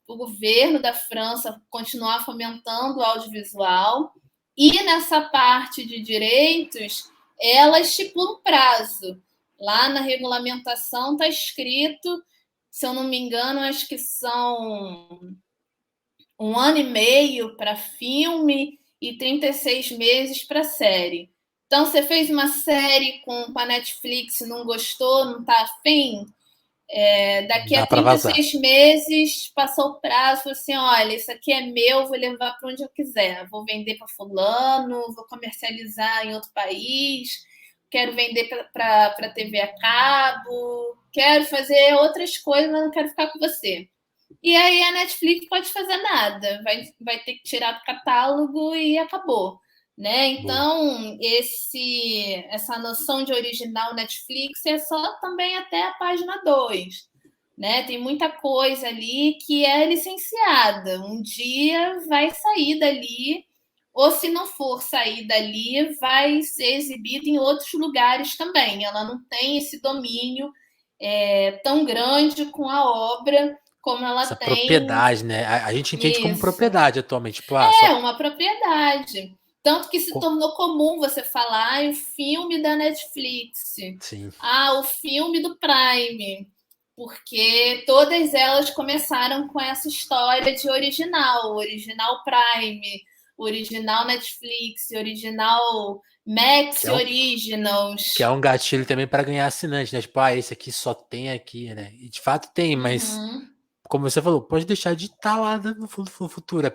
o governo da França continuar fomentando o audiovisual, e nessa parte de direitos, ela estipula um prazo. Lá na regulamentação está escrito, se eu não me engano, acho que são 1 ano e meio para filme e 36 meses para série. Então, você fez uma série com a Netflix, não gostou, não está afim? Daqui Dá a para vazar. 36 meses, passou o prazo, falou assim, olha, isso aqui é meu, vou levar para onde eu quiser. Vou vender para fulano, vou comercializar em outro país, quero vender para TV a cabo, quero fazer outras coisas, mas não quero ficar com você. E aí a Netflix pode fazer nada, vai ter que tirar do catálogo e acabou. Né? Boa. Então, essa noção de original Netflix é só também até a página 2. Né? Tem muita coisa ali que é licenciada. Um dia vai sair dali, ou se não for sair dali, vai ser exibido em outros lugares também. Ela não tem esse domínio tão grande com a obra como ela Essa tem. propriedade, né? A gente entende como Isso. propriedade atualmente. Tipo, É só. uma propriedade. Tanto que se tornou comum você falar o filme da Netflix, Sim. o filme do Prime, porque todas elas começaram com essa história de original Prime, original Netflix, original Que Max é um, que é Originals. um gatilho também para ganhar assinante, né? Tipo, esse aqui só tem aqui, né? E de fato tem, mas Uhum. como você falou, pode deixar de estar lá no futuro. É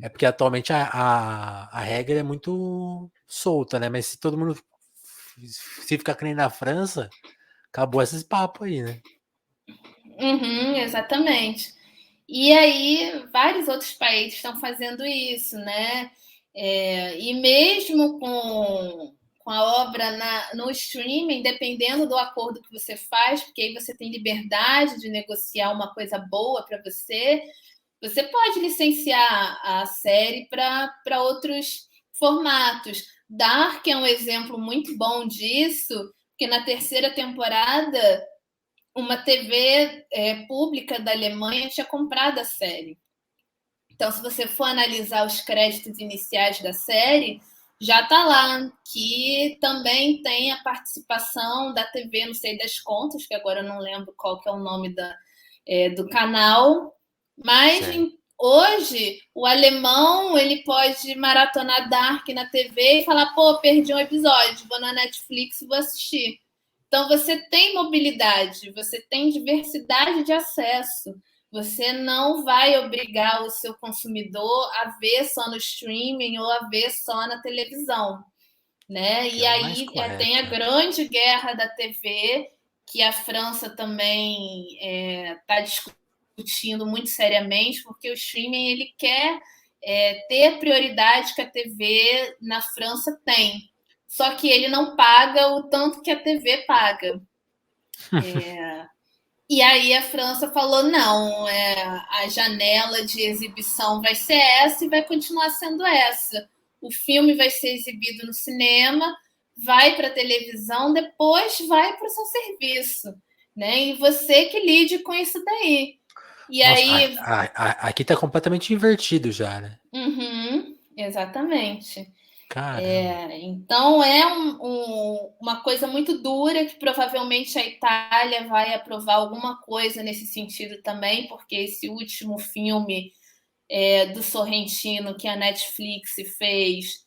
porque atualmente a regra é muito solta, né? Mas se todo mundo se ficar que nem na França, acabou esses papos aí, né? Uhum, exatamente. E aí, vários outros países estão fazendo isso, né? E mesmo com a obra no streaming, dependendo do acordo que você faz, porque aí você tem liberdade de negociar uma coisa boa para você, você pode licenciar a série para outros formatos. Dark é um exemplo muito bom disso, porque na terceira temporada uma TV pública da Alemanha tinha comprado a série. Então, se você for analisar os créditos iniciais da série, já está lá que também tem a participação da TV, não sei das contas, que agora eu não lembro qual que é o nome do canal, mas Certo. hoje o alemão ele pode maratonar Dark na TV e falar, pô, perdi um episódio, vou na Netflix e vou assistir. Então você tem mobilidade, você tem diversidade de acesso. Você não vai obrigar o seu consumidor a ver só no streaming ou a ver só na televisão, né? Que E é o mais aí tem a correto, né? grande guerra da TV, que a França também está discutindo muito seriamente, porque o streaming ele quer ter a prioridade que a TV na França tem. Só que ele não paga o tanto que a TV paga. E aí a França falou: não, a janela de exibição vai ser essa e vai continuar sendo essa. O filme vai ser exibido no cinema, vai para a televisão, depois vai para o seu serviço. Né? E você que lide com isso daí. E Nossa, aí. aqui tá completamente invertido já, né? Uhum, exatamente. Caramba. Então é uma coisa muito dura que provavelmente a Itália vai aprovar alguma coisa nesse sentido também, porque esse último filme do Sorrentino que a Netflix fez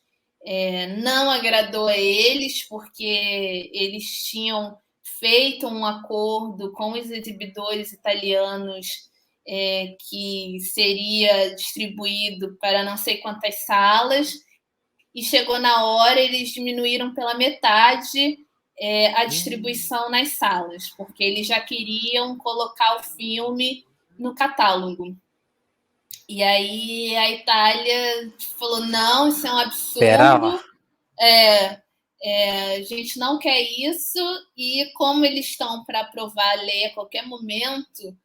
não agradou a eles, porque eles tinham feito um acordo com os exibidores italianos que seria distribuído para não sei quantas salas e chegou na hora, eles diminuíram pela metade a distribuição nas salas, porque eles já queriam colocar o filme no catálogo. E aí a Itália falou: não, isso é um Pera lá. absurdo, a gente não quer isso, e como eles estão para aprovar a lei a qualquer momento,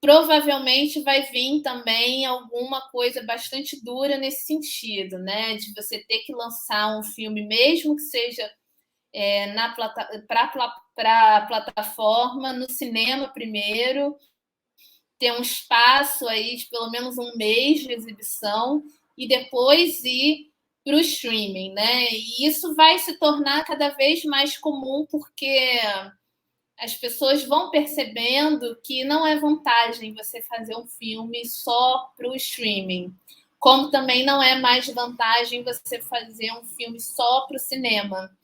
provavelmente vai vir também alguma coisa bastante dura nesse sentido, né? De você ter que lançar um filme, mesmo que seja para a plataforma, no cinema primeiro, ter um espaço aí de pelo menos um mês de exibição e depois ir para o streaming, né? E isso vai se tornar cada vez mais comum porque as pessoas vão percebendo que não é vantagem você fazer um filme só para o streaming, como também não é mais vantagem você fazer um filme só para o cinema,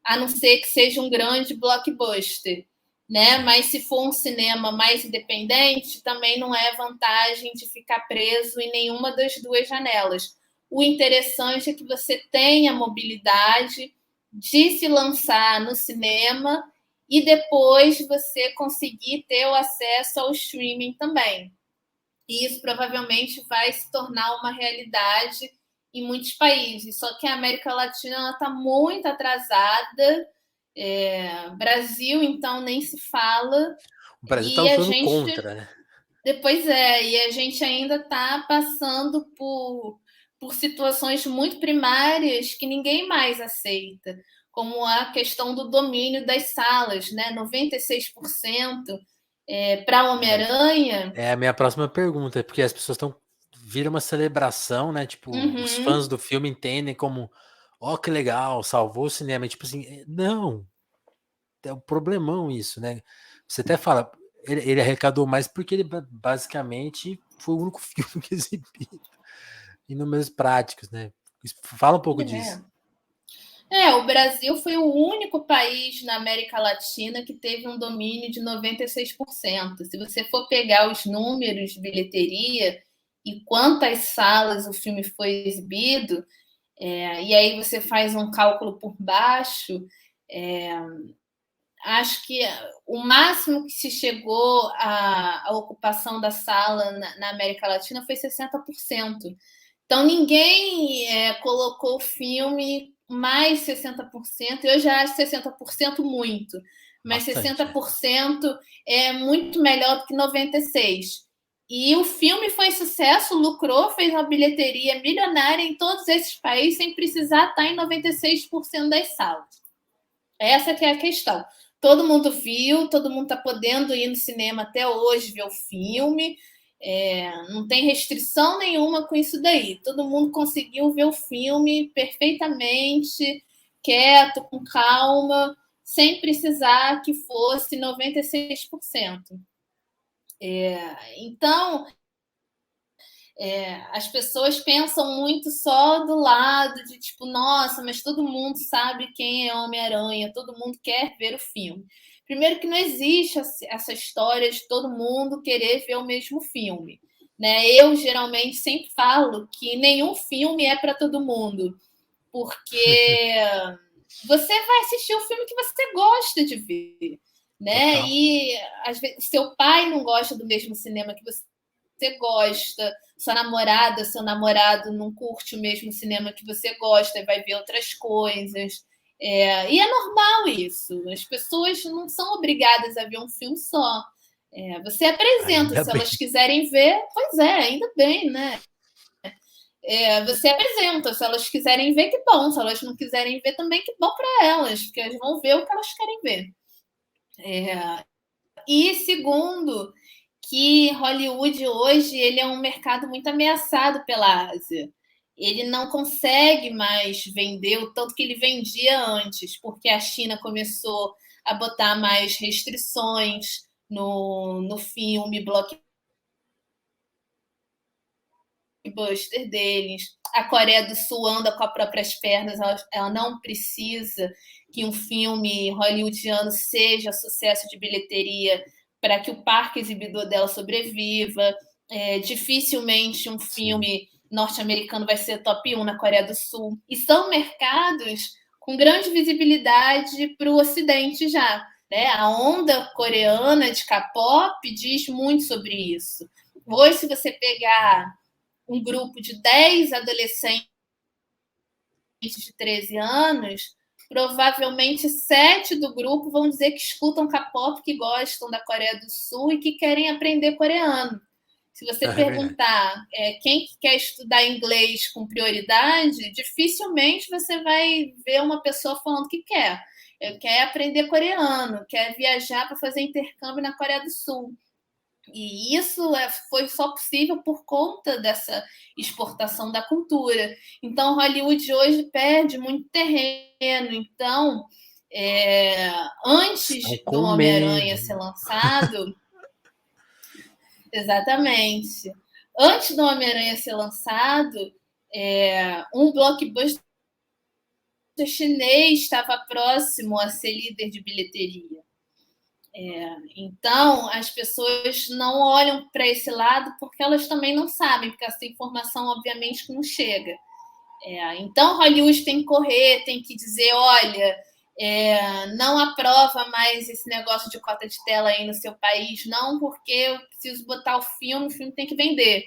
a não ser que seja um grande blockbuster, né? Mas se for um cinema mais independente, também não é vantagem de ficar preso em nenhuma das duas janelas. O interessante é que você tenha mobilidade de se lançar no cinema e depois você conseguir ter o acesso ao streaming também. E isso provavelmente vai se tornar uma realidade em muitos países. Só que a América Latina está muito atrasada. Brasil, então, nem se fala. O Brasil tá E a lutando gente. contra, né? Depois e a gente ainda está passando por situações muito primárias que ninguém mais aceita, como a questão do domínio das salas, né? 96% para Homem-Aranha. É a minha próxima pergunta, porque as pessoas estão vira uma celebração, né? Tipo, os fãs Uhum. do filme entendem como, ó, que legal, salvou o cinema. Tipo assim, não, é um problemão isso, né? Você até fala, ele arrecadou mais porque ele basicamente foi o único filme que exibiu em números práticos, né? Fala um pouco disso. O Brasil foi o único país na América Latina que teve um domínio de 96%. Se você for pegar os números de bilheteria e quantas salas o filme foi exibido, e aí você faz um cálculo por baixo, acho que o máximo que se chegou à ocupação da sala na América Latina foi 60%. Então, ninguém colocou o filme mais 60%. Eu já acho 60% muito, mas Bastante, né? 60% é muito melhor do que 96%. E o filme foi sucesso, lucrou, fez uma bilheteria milionária em todos esses países sem precisar estar em 96% das salas. Essa que é a questão. Todo mundo viu, todo mundo está podendo ir no cinema até hoje ver o filme. Não tem restrição nenhuma com isso daí. Todo mundo conseguiu ver o filme perfeitamente, quieto, com calma, sem precisar que fosse 96%. Então, as pessoas pensam muito só do lado de tipo, nossa, mas todo mundo sabe quem é Homem-Aranha, todo mundo quer ver o filme. Primeiro que não existe essa história de todo mundo querer ver o mesmo filme. Né? Eu geralmente sempre falo que nenhum filme é para todo mundo, porque você vai assistir o filme que você gosta de ver. Né? Total. E às vezes seu pai não gosta do mesmo cinema que você gosta, sua namorada, seu namorado não curte o mesmo cinema que você gosta e vai ver outras coisas. E é normal isso. As pessoas não são obrigadas a ver um filme só. Você apresenta, Ainda se elas bem. quiserem ver, pois ainda bem, né? Você apresenta, se elas quiserem ver, que bom. Se elas não quiserem ver, também que bom para elas, porque elas vão ver o que elas querem ver. E segundo, que Hollywood hoje ele é um mercado muito ameaçado pela Ásia. Ele não consegue mais vender o tanto que ele vendia antes, porque a China começou a botar mais restrições no filme blockbuster deles. A Coreia do Sul anda com as próprias pernas, ela não precisa que um filme hollywoodiano seja sucesso de bilheteria para que o parque exibidor dela sobreviva. Dificilmente um Sim. filme norte-americano vai ser top 1 na Coreia do Sul. E são mercados com grande visibilidade para o Ocidente já. Né? A onda coreana de K-pop diz muito sobre isso. Hoje, se você pegar um grupo de 10 adolescentes de 13 anos, provavelmente 7 do grupo vão dizer que escutam K-pop, que gostam da Coreia do Sul e que querem aprender coreano. Se você É verdade. perguntar quem quer estudar inglês com prioridade, dificilmente você vai ver uma pessoa falando que quer. Quer aprender coreano, quer viajar para fazer intercâmbio na Coreia do Sul. E isso foi só possível por conta dessa exportação da cultura. Então, Hollywood hoje perde muito terreno. Então, Estão antes do com Homem-Aranha medo. ser lançado, exatamente, antes do Homem-Aranha ser lançado, um blockbuster chinês estava próximo a ser líder de bilheteria. Então, as pessoas não olham para esse lado porque elas também não sabem, porque essa informação, obviamente, não chega. Então, Hollywood tem que correr, tem que dizer: olha, não aprova mais esse negócio de cota de tela aí no seu país, não, porque eu preciso botar o filme tem que vender.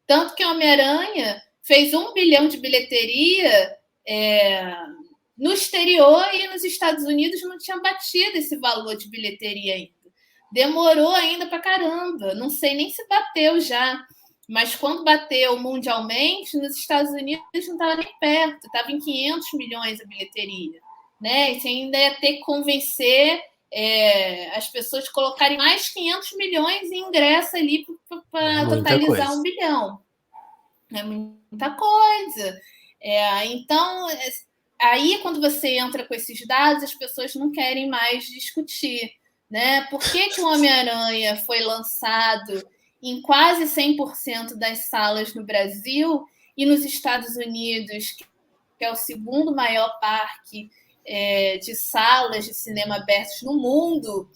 Tanto que Homem-Aranha fez 1 bilhão de bilheteria no exterior e nos Estados Unidos não tinha batido esse valor de bilheteria ainda. Demorou ainda pra caramba. Não sei nem se bateu já. Mas quando bateu mundialmente, nos Estados Unidos não estava nem perto. Estava em 500 milhões a bilheteria. Né? E você ainda ia ter que convencer as pessoas colocarem mais 500 milhões em ingresso ali para totalizar coisa. 1 bilhão. É muita coisa. Então, aí, quando você entra com esses dados, as pessoas não querem mais discutir. Né? Por que o Homem-Aranha foi lançado em quase 100% das salas no Brasil e nos Estados Unidos, que é o segundo maior parque de salas de cinema abertos no mundo,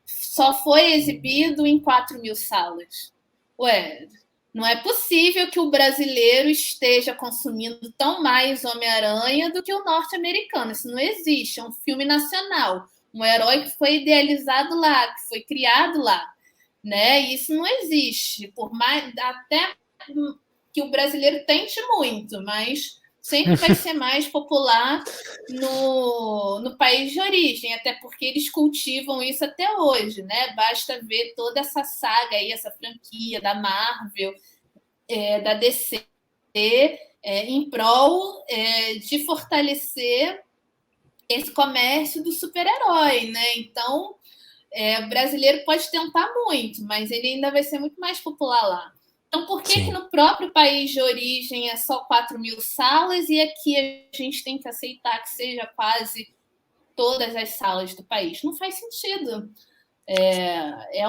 só foi exibido em 4.000 salas? Ué, não é possível que o brasileiro esteja consumindo tão mais Homem-Aranha do que o norte-americano. Isso não existe. É um filme nacional. Um herói que foi idealizado lá, que foi criado lá. Né? Isso não existe. Por mais até que o brasileiro tente muito, mas sempre vai ser mais popular no país de origem, até porque eles cultivam isso até hoje, né? Basta ver toda essa saga aí, essa franquia da Marvel, da DC, em prol de fortalecer esse comércio do super-herói, né? Então, o brasileiro pode tentar muito, mas ele ainda vai ser muito mais popular lá. Então, por que no próprio país de origem é só 4.000 salas e aqui a gente tem que aceitar que seja quase todas as salas do país? Não faz sentido.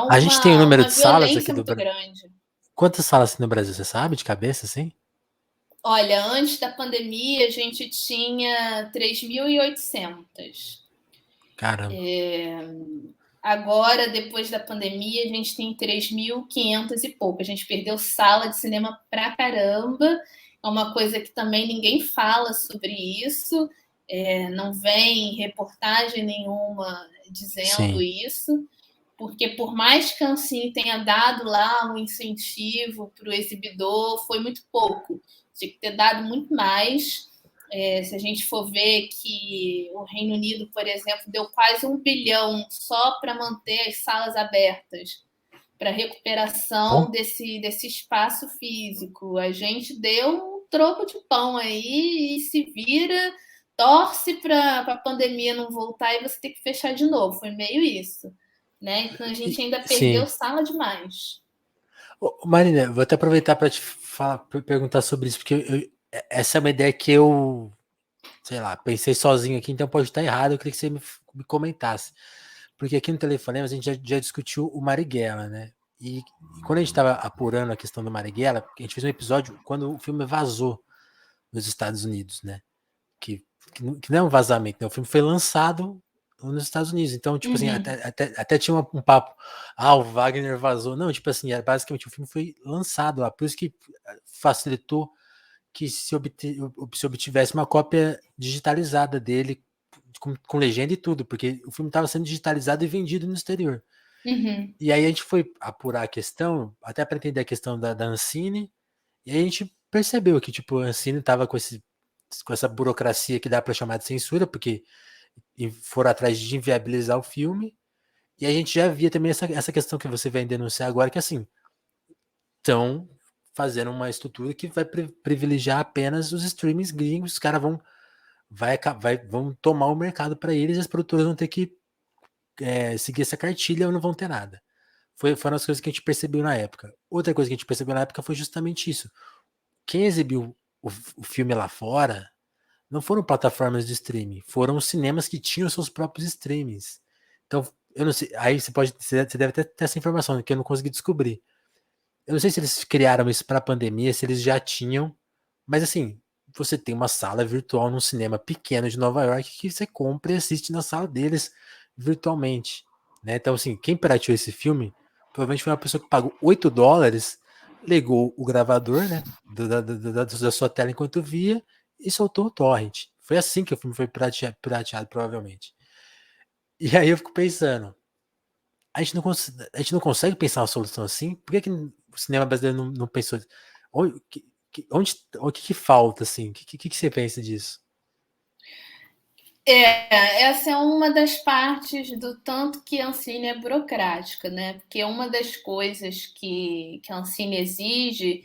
A gente tem o número uma de salas aqui violência do muito Brasil. grande. Quantas salas tem no Brasil, você sabe, de cabeça, assim? Olha, antes da pandemia, a gente tinha 3.800. Caramba. Agora, depois da pandemia, a gente tem 3.500 e pouco. A gente perdeu sala de cinema pra caramba. É uma coisa que também ninguém fala sobre isso. Não vem reportagem nenhuma dizendo isso. Porque por mais que a Ancine tenha dado lá um incentivo para o exibidor, foi muito pouco. Tinha que ter dado muito mais. Se a gente for ver que o Reino Unido, por exemplo, deu quase 1 bilhão só para manter as salas abertas, para recuperação desse espaço físico. A gente deu um troco de pão aí e se vira, torce para a pandemia não voltar e você ter que fechar de novo. Foi meio isso. Né? Então a gente ainda perdeu sala demais. Marina, vou até aproveitar para te perguntar sobre isso, porque essa é uma ideia que eu, sei lá, pensei sozinho aqui, então pode estar errado, eu queria que você me comentasse. Porque aqui no Telefonema a gente já discutiu o Marighella, né? E quando a gente estava apurando a questão do Marighella, a gente fez um episódio quando o filme vazou nos Estados Unidos, né? Que não é um vazamento, né? O filme foi lançado nos Estados Unidos. Então, tipo assim, até tinha um papo. O Wagner vazou. Não, tipo assim, basicamente o filme foi lançado lá. Por isso que facilitou que se obtivesse uma cópia digitalizada dele, com legenda e tudo, porque o filme estava sendo digitalizado e vendido no exterior. E aí a gente foi apurar a questão, até para entender a questão da Ancine, e aí a gente percebeu que, tipo, a Ancine estava com essa burocracia que dá para chamar de censura, porque foram atrás de inviabilizar o filme, e a gente já via também essa questão que você vem denunciar agora, que assim, estão fazendo uma estrutura que vai privilegiar apenas os streamings gringos, os caras vão tomar o mercado para eles, e as produtoras vão ter que seguir essa cartilha ou não vão ter nada. Foram as coisas que a gente percebeu na época. Outra coisa que a gente percebeu na época foi justamente isso. Quem exibiu o filme lá fora não foram plataformas de streaming, foram os cinemas que tinham seus próprios streamings. Então, eu não sei, aí você deve ter essa informação que eu não consegui descobrir. Eu não sei se eles criaram isso para a pandemia, se eles já tinham, mas assim, você tem uma sala virtual num cinema pequeno de Nova York que você compra e assiste na sala deles virtualmente, né? Então, assim, quem pirateou esse filme provavelmente foi uma pessoa que pagou $8, ligou o gravador, né, da sua tela enquanto via e soltou o torrent. Foi assim que o filme foi pirateado, provavelmente. E aí eu fico pensando, a gente não consegue pensar uma solução assim? Por que o cinema brasileiro não pensou? Onde, o que falta, assim? O que você pensa disso? Essa é uma das partes do tanto que a Ancine é burocrática, né? Porque uma das coisas que a Ancine exige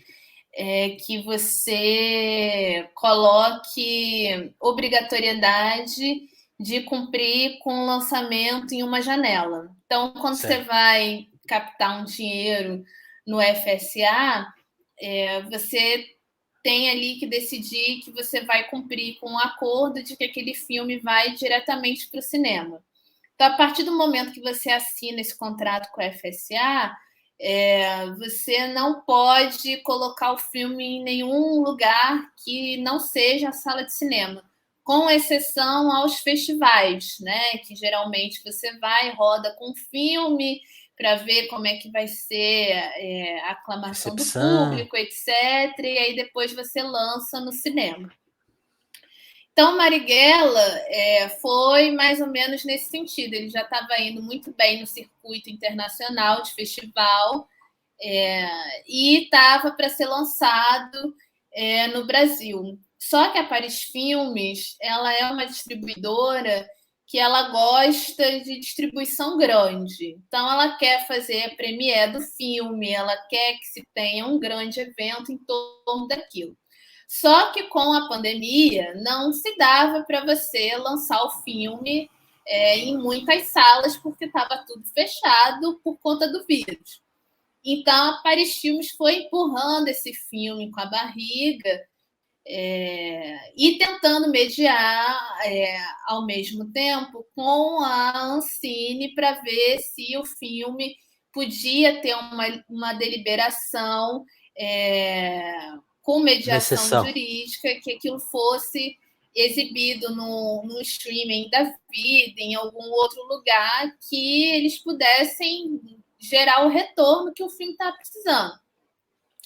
é que você coloque obrigatoriedade de cumprir com o lançamento em uma janela. Então, quando você Certo. vai captar um dinheiro no FSA, você tem ali que decidir que você vai cumprir com um acordo de que aquele filme vai diretamente para o cinema. Então, a partir do momento que você assina esse contrato com a FSA, você não pode colocar o filme em nenhum lugar que não seja a sala de cinema, com exceção aos festivais, né? Que geralmente você vai, roda com filme para ver como é que vai ser a aclamação do Recepção. público, etc. E aí depois você lança no cinema. Então, Marighella foi mais ou menos nesse sentido. Ele já estava indo muito bem no circuito internacional de festival e estava para ser lançado no Brasil. Só que a Paris Filmes, ela é uma distribuidora que ela gosta de distribuição grande. Então, ela quer fazer a premiere do filme, ela quer que se tenha um grande evento em torno daquilo. Só que com a pandemia não se dava para você lançar o filme em muitas salas porque estava tudo fechado por conta do vírus. Então a Paris Filmes foi empurrando esse filme com a barriga e tentando mediar ao mesmo tempo com a Ancine para ver se o filme podia ter uma deliberação com Uma mediação exceção. jurídica, que aquilo fosse exibido no streaming da vida, em algum outro lugar, que eles pudessem gerar o retorno que o filme está precisando.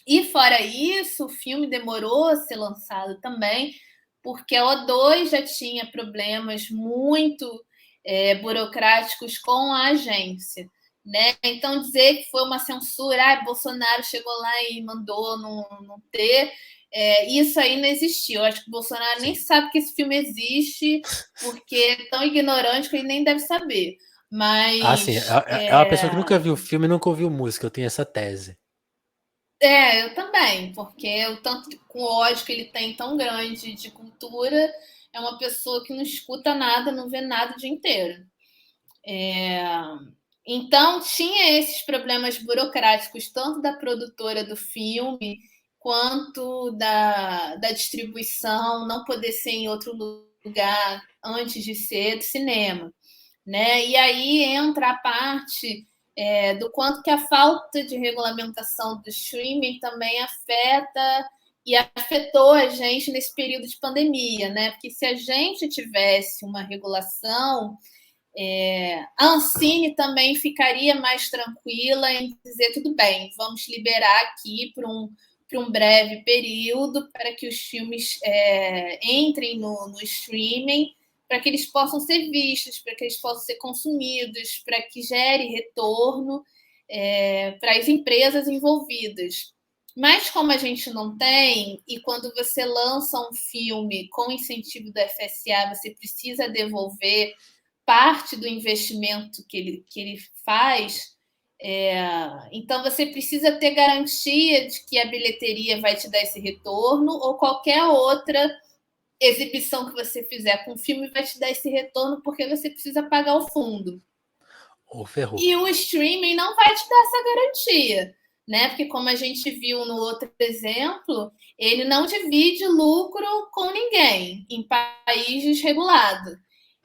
E fora isso, o filme demorou a ser lançado também, porque a O2 já tinha problemas muito burocráticos com a agência. Né? Então, dizer que foi uma censura, Bolsonaro chegou lá e mandou não ter, isso aí não existiu. Eu acho que o Bolsonaro Sim. nem sabe que esse filme existe, porque é tão ignorante que ele nem deve saber. Sim, Mas. é uma pessoa que nunca viu o filme e nunca ouviu música, eu tenho essa tese. Eu também, porque o tanto com ódio que ele tem tão grande de cultura, é uma pessoa que não escuta nada, não vê nada o dia inteiro. Então, tinha esses problemas burocráticos, tanto da produtora do filme, quanto da distribuição, não poder ser em outro lugar antes de ser do cinema. Né? E aí entra a parte do quanto que a falta de regulamentação do streaming também afeta e afetou a gente nesse período de pandemia, né? Porque se a gente tivesse uma regulação, a Ancine também ficaria mais tranquila em dizer tudo bem, vamos liberar aqui por um breve período para que os filmes entrem no streaming, para que eles possam ser vistos, para que eles possam ser consumidos, para que gere retorno para as empresas envolvidas. Mas como a gente não tem, e quando você lança um filme com incentivo do FSA, você precisa devolver parte do investimento que ele faz, então você precisa ter garantia de que a bilheteria vai te dar esse retorno, ou qualquer outra exibição que você fizer com o filme vai te dar esse retorno, porque você precisa pagar o fundo. Ou ferrou. E o streaming não vai te dar essa garantia, né? Porque como a gente viu no outro exemplo, ele não divide lucro com ninguém em países regulados.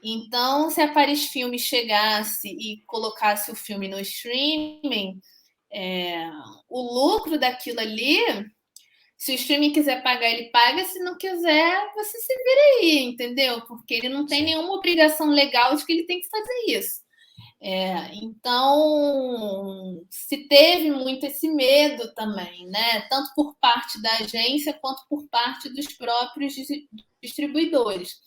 Então, se a Paris Filmes chegasse e colocasse o filme no streaming, o lucro daquilo ali, se o streaming quiser pagar, ele paga, se não quiser, você se vira aí, entendeu? Porque ele não tem nenhuma obrigação legal de que ele tem que fazer isso. Então, se teve muito esse medo também, né? Tanto por parte da agência quanto por parte dos próprios distribuidores.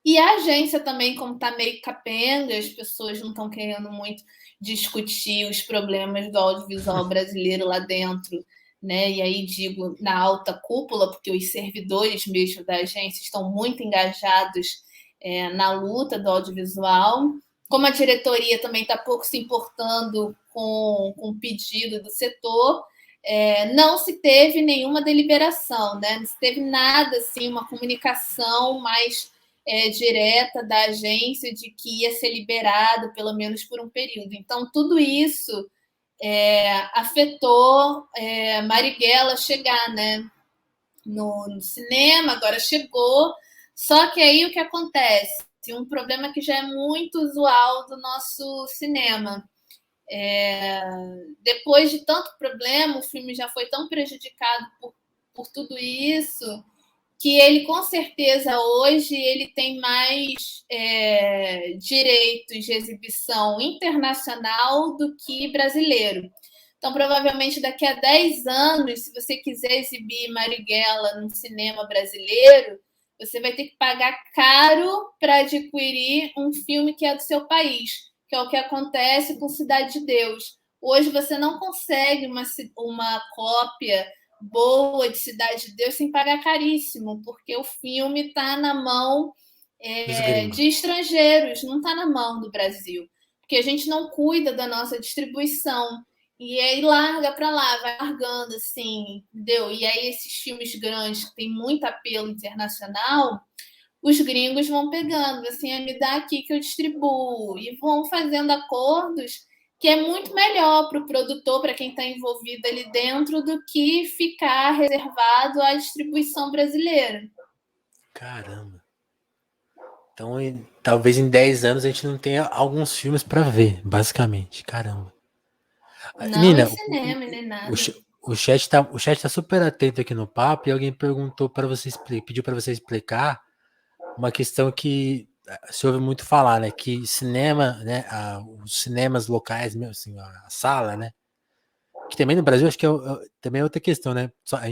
E a agência também, como está meio capenga, as pessoas não estão querendo muito discutir os problemas do audiovisual brasileiro lá dentro, né? E aí digo na alta cúpula, porque os servidores mesmo da agência estão muito engajados na luta do audiovisual. Como a diretoria também está pouco se importando com o pedido do setor, não se teve nenhuma deliberação, né? Não se teve nada, assim, uma comunicação mais direta da agência de que ia ser liberado, pelo menos por um período. Então, tudo isso afetou Marighella chegar, né, no cinema, agora chegou. Só que aí o que acontece? Um problema que já é muito usual do nosso cinema. Depois de tanto problema, o filme já foi tão prejudicado por tudo isso, que ele, com certeza, hoje ele tem mais direitos de exibição internacional do que brasileiro. Então, provavelmente, daqui a 10 anos, se você quiser exibir Marighella no cinema brasileiro, você vai ter que pagar caro para adquirir um filme que é do seu país, que é o que acontece com Cidade de Deus. Hoje você não consegue uma cópia boa de Cidade de Deus sem pagar caríssimo, porque o filme está na mão de estrangeiros, não está na mão do Brasil. Porque a gente não cuida da nossa distribuição. E aí larga para lá, vai largando, assim, entendeu? E aí esses filmes grandes que tem muito apelo internacional, os gringos vão pegando, assim, me dá aqui que eu distribuo. E vão fazendo acordos que é muito melhor para o produtor, para quem está envolvido ali dentro, do que ficar reservado à distribuição brasileira. Caramba. Então, talvez em 10 anos a gente não tenha alguns filmes para ver, basicamente. Caramba. Não Nina, em cinema, nem nada. o chat tá super atento aqui no papo e alguém perguntou para você pediu para você explicar uma questão que se ouve muito falar, né? Que cinema, né? Os cinemas locais, mesmo assim, a sala, né? Que também no Brasil acho que também é outra questão, né? A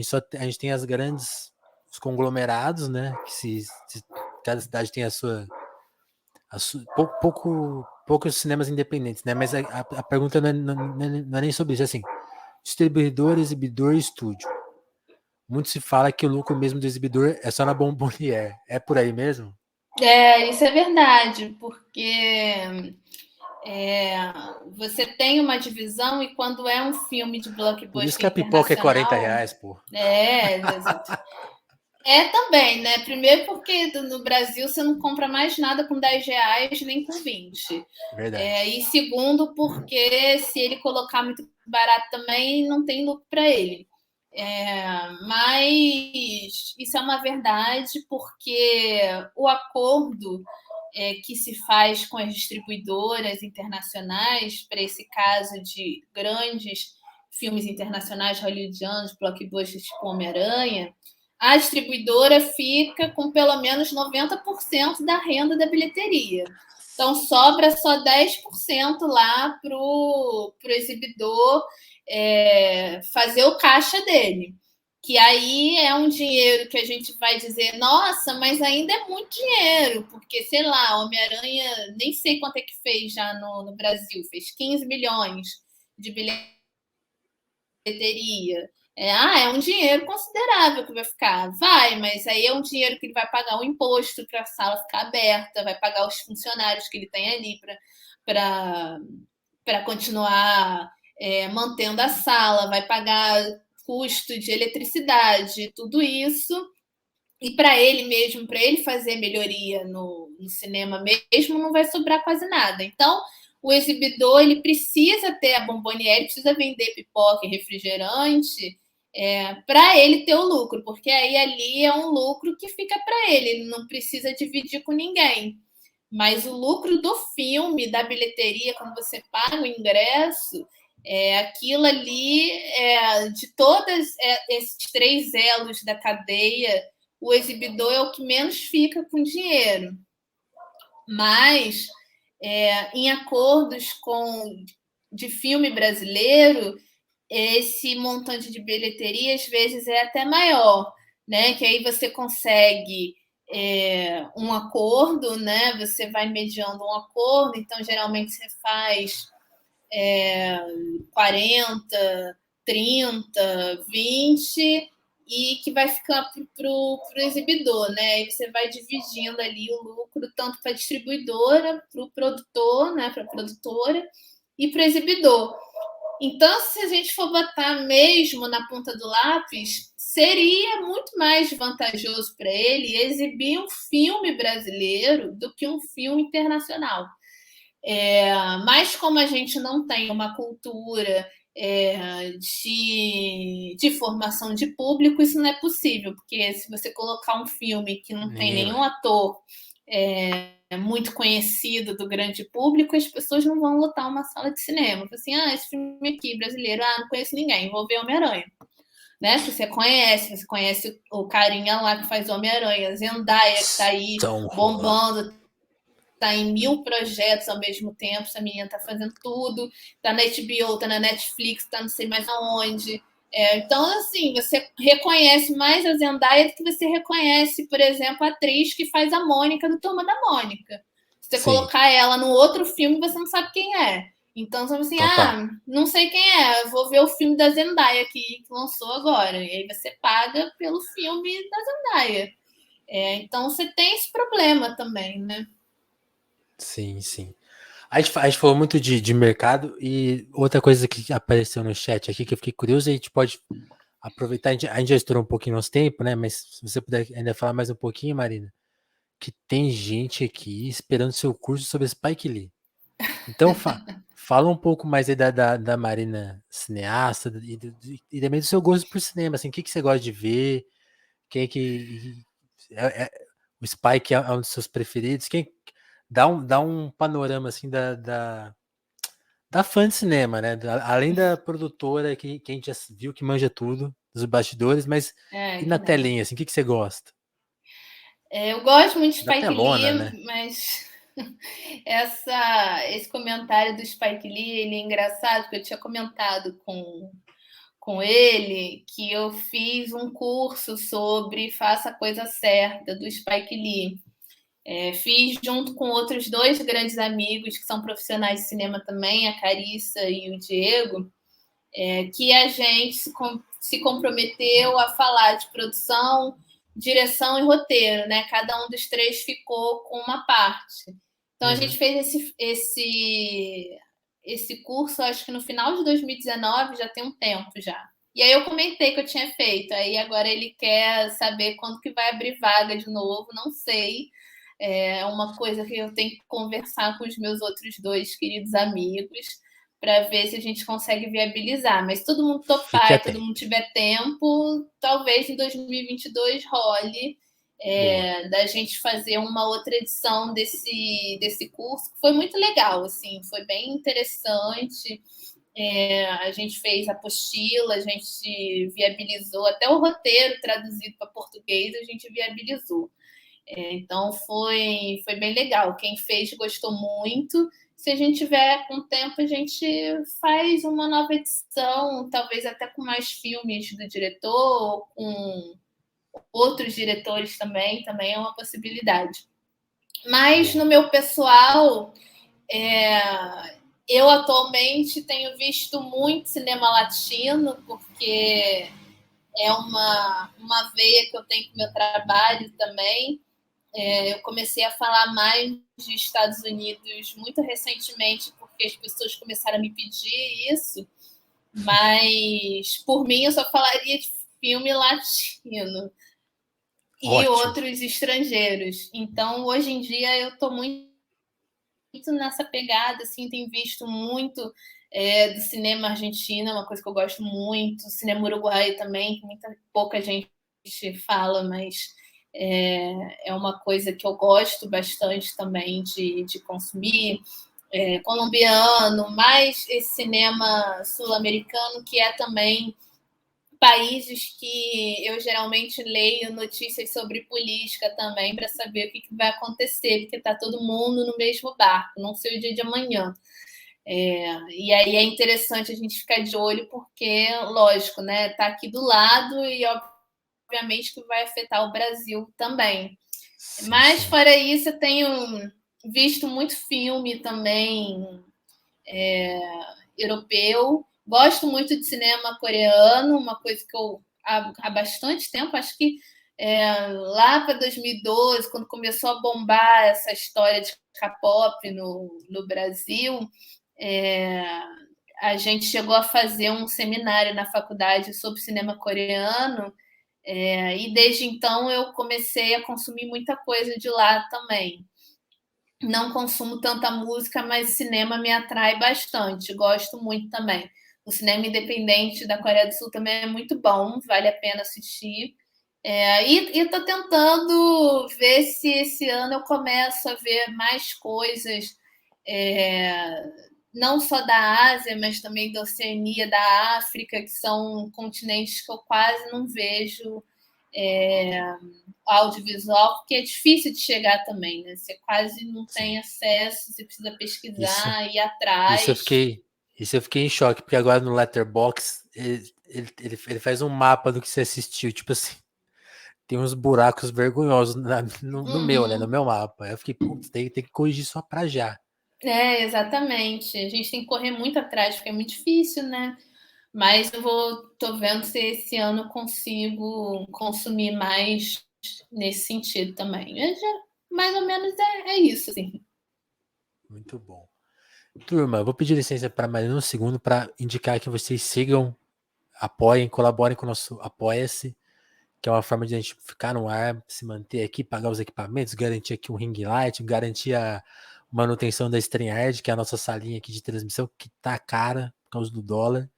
gente tem as grandes, os conglomerados, né? Que cada cidade tem poucos cinemas independentes, né? Mas a pergunta não é nem sobre isso, é assim, distribuidor, exibidor e estúdio. Muito se fala que o lucro mesmo do exibidor é só na Bombonier. É por aí mesmo? Isso é verdade, porque você tem uma divisão e quando é um filme de Por isso blockbuster que a pipoca é internacional... R$ 40, pô. Também, né? Primeiro porque no Brasil você não compra mais nada com R$ 10 nem com 20. Verdade. E segundo, porque se ele colocar muito barato também, não tem lucro para ele. Mas isso é uma verdade, porque o acordo que se faz com as distribuidoras internacionais, para esse caso de grandes filmes internacionais hollywoodianos, blockbusters tipo Homem-Aranha, a distribuidora fica com pelo menos 90% da renda da bilheteria. Então, sobra só 10% lá para o exibidor fazer o caixa dele. Que aí é um dinheiro que a gente vai dizer, nossa, mas ainda é muito dinheiro, porque, sei lá, Homem-Aranha, nem sei quanto é que fez já no Brasil, fez 15 milhões de bilheteria. É um dinheiro considerável que vai ficar. Vai, mas aí é um dinheiro que ele vai pagar o imposto para a sala ficar aberta, vai pagar os funcionários que ele tem ali para continuar mantendo a sala, vai pagar custo de eletricidade, tudo isso. E para ele mesmo, para ele fazer melhoria no cinema mesmo, não vai sobrar quase nada. Então, o exibidor ele precisa ter a bomboniere, precisa vender pipoca e refrigerante para ele ter o lucro, porque aí ali é um lucro que fica para ele não precisa dividir com ninguém. Mas o lucro do filme, da bilheteria, quando você paga o ingresso, aquilo ali, de todos esses 3 elos da cadeia, o exibidor é o que menos fica com dinheiro. Mas, em acordos de filme brasileiro, esse montante de bilheteria às vezes é até maior, né? Que aí você consegue um acordo, né? Você vai mediando um acordo, então geralmente você faz 40, 30, 20 e que vai ficar para o exibidor, né? E você vai dividindo ali o lucro tanto para a distribuidora, para o produtor, né? Para a produtora e para o exibidor. Então, se a gente for botar mesmo na ponta do lápis, seria muito mais vantajoso para ele exibir um filme brasileiro do que um filme internacional. Mas como a gente não tem uma cultura de formação de público, isso não é possível, porque se você colocar um filme que não tem nenhum ator muito conhecido do grande público, as pessoas não vão lotar uma sala de cinema. Assim, esse filme aqui, brasileiro, não conheço ninguém, vou ver Homem-Aranha. Né? Se você conhece o carinha lá que faz Homem-Aranha, Zendaya, que está aí bombando, está em 1000 projetos ao mesmo tempo, essa menina está fazendo tudo, está na HBO, está na Netflix, está não sei mais aonde. Então, assim, você reconhece mais a Zendaya do que você reconhece, por exemplo, a atriz que faz a Mônica do Turma da Mônica. Se você colocar ela no outro filme, você não sabe quem é. Então, você assim, não sei quem é, eu vou ver o filme da Zendaya que lançou agora. E aí você paga pelo filme da Zendaya. Então, você tem esse problema também, né? Sim, sim. A gente falou muito de mercado e outra coisa que apareceu no chat aqui que eu fiquei curioso e a gente pode aproveitar, a gente já estourou um pouquinho nosso tempo, né? Mas se você puder ainda falar mais um pouquinho, Marina, que tem gente aqui esperando seu curso sobre Spike Lee. Então, fala um pouco mais aí da Marina cineasta e também do seu gosto por cinema, assim, o que você gosta de ver, quem é que... o Spike é um dos seus preferidos, dá um panorama, assim, da fã de cinema, né? Além da produtora que a gente já viu que manja tudo, dos bastidores, mas e na telinha, assim, o que você gosta? Eu gosto muito de Da Spike telona, Lee, né? mas esse comentário do Spike Lee, ele é engraçado, porque eu tinha comentado com ele que eu fiz um curso sobre Faça a Coisa Certa, do Spike Lee. Fiz junto com outros 2 grandes amigos que são profissionais de cinema também, a Carissa e o Diego, que a gente se comprometeu a falar de produção, direção e roteiro, né? Cada um dos 3 ficou com uma parte. Então, a gente fez esse curso, acho que no final de 2019, já tem um tempo já. E aí eu comentei que eu tinha feito. Aí agora ele quer saber quando que vai abrir vaga de novo, não sei. É uma coisa que eu tenho que conversar com os meus outros 2 queridos amigos para ver se a gente consegue viabilizar. Mas todo mundo topar e todo mundo tiver tempo, talvez em 2022 role da gente fazer uma outra edição desse curso, que foi muito legal, assim, foi bem interessante. A gente fez apostila, a gente viabilizou, até o roteiro traduzido para português a gente viabilizou. Então foi bem legal. Quem fez gostou muito. Se a gente tiver com tempo, a gente faz uma nova edição, talvez até com mais filmes do diretor, com outros diretores também é uma possibilidade. Mas no meu pessoal, eu atualmente tenho visto muito cinema latino, porque é uma veia que eu tenho com o meu trabalho também. Eu comecei a falar mais de Estados Unidos muito recentemente, porque as pessoas começaram a me pedir isso, mas por mim eu só falaria de filme latino e outros estrangeiros. Então, hoje em dia, eu estou muito nessa pegada, assim, tem visto muito do cinema argentino, uma coisa que eu gosto muito, cinema uruguaio também, que pouca gente fala, mas é uma coisa que eu gosto bastante também de consumir. Colombiano, mais esse cinema sul-americano, que é também países que eu geralmente leio notícias sobre política também para saber o que vai acontecer, porque está todo mundo no mesmo barco, não sei o dia de amanhã. E aí é interessante a gente ficar de olho, porque, lógico, né, está aqui do lado e, obviamente, que vai afetar o Brasil também. Sim, Mas, sim. fora isso, eu tenho visto muito filme também europeu. Gosto muito de cinema coreano, uma coisa que eu há bastante tempo, acho que lá para 2012, quando começou a bombar essa história de K-pop no Brasil, a gente chegou a fazer um seminário na faculdade sobre cinema coreano, e desde então eu comecei a consumir muita coisa de lá também. Não consumo tanta música, mas cinema me atrai bastante. Gosto muito também. O cinema independente da Coreia do Sul também é muito bom, vale a pena assistir. E estou tentando ver se esse ano eu começo a ver mais coisas, não só da Ásia, mas também da Oceania, da África, que são continentes que eu quase não vejo audiovisual, porque é difícil de chegar também, né? Você quase não tem acesso, você precisa pesquisar, ir Isso eu atrás. fiquei, isso eu fiquei em choque, porque agora no Letterboxd ele faz um mapa do que você assistiu, tipo assim, tem uns buracos vergonhosos no meu, né? No meu mapa. Aí eu fiquei, putz, tem que corrigir só pra já. Exatamente. A gente tem que correr muito atrás, porque é muito difícil, né? Mas tô vendo se esse ano eu consigo consumir mais nesse sentido também. Mais ou menos é isso, assim. Muito bom. Turma, eu vou pedir licença para Marina um segundo para indicar que vocês sigam, apoiem, colaborem com o nosso Apoia-se, que é uma forma de a gente ficar no ar, se manter aqui, pagar os equipamentos, garantir aqui um ring light, garantir a manutenção da StreamYard, que é a nossa salinha aqui de transmissão, que tá cara por causa do dólar.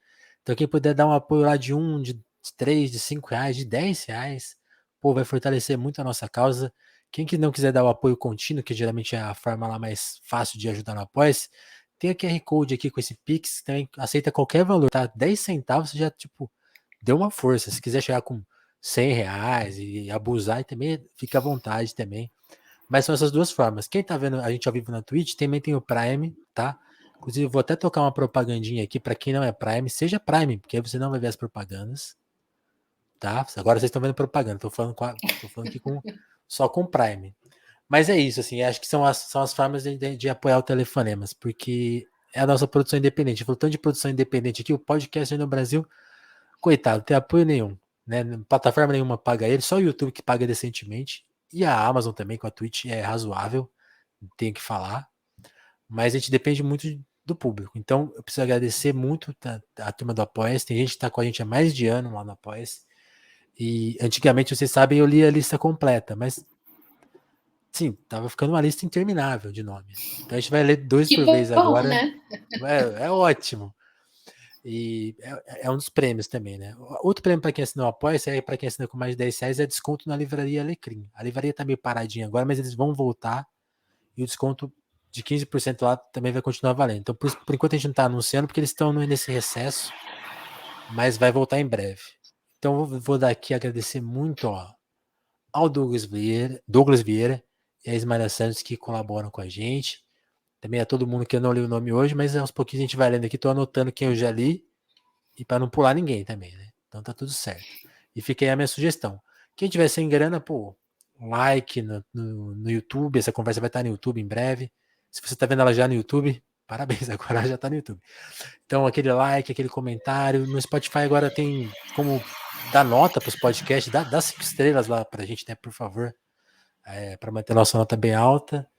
Então quem puder dar um apoio lá de de 3, de 5 reais, de 10 reais, pô, vai fortalecer muito a nossa causa. Quem que não quiser dar o apoio contínuo, que geralmente é a forma lá mais fácil de ajudar no Apoia-se, tem a QR Code aqui com esse Pix, também aceita qualquer valor, tá? 10 centavos você já, tipo, deu uma força. Se quiser chegar com 100 reais e abusar, também fica à vontade também. Mas são essas duas formas. Quem tá vendo a gente ao vivo na Twitch, também tem o Prime, tá? Inclusive, vou até tocar uma propagandinha aqui para quem não é Prime, seja Prime, porque aí você não vai ver as propagandas, tá? Agora vocês estão vendo propaganda, tô falando aqui só com Prime. Mas é isso, assim, acho que são as formas de apoiar o Telefonemas, porque é a nossa produção independente. Falando de produção independente aqui, o podcast aí no Brasil, coitado, não tem apoio nenhum, né? Plataforma nenhuma paga ele, só o YouTube que paga decentemente, e a Amazon também, com a Twitch é razoável, tenho que falar, mas a gente depende muito do público. Então, eu preciso agradecer muito a turma do Apoia-se. Tem gente que está com a gente há mais de ano lá no Apoia-se. E antigamente, vocês sabem, eu li a lista completa, mas sim, tava ficando uma lista interminável de nomes. Então a gente vai ler 2 Que por vez bom, agora. né? É ótimo. E é um dos prêmios também, né? Outro prêmio para quem assinou o Apoia-se é para quem assina com mais de 10 reais é desconto na Livraria Alecrim. A livraria tá meio paradinha agora, mas eles vão voltar e o desconto de 15% lá também vai continuar valendo. Então, por enquanto a gente não está anunciando, porque eles estão nesse recesso, mas vai voltar em breve. Então, vou dar aqui agradecer muito ao Douglas Vieira e a Ismael Santos que colaboram com a gente. Também a todo mundo que eu não li o nome hoje, mas aos pouquinhos a gente vai lendo aqui. Estou anotando quem eu já li e para não pular ninguém também, né? Então tá tudo certo. E fica aí a minha sugestão. Quem tiver sem grana, pô, like no YouTube. Essa conversa vai estar no YouTube em breve. Se você está vendo ela já no YouTube, parabéns, agora ela já está no YouTube. Então, aquele like, aquele comentário. No Spotify agora tem como dar nota para os podcasts, dá 5 estrelas lá para a gente, né, por favor, para manter a nossa nota bem alta.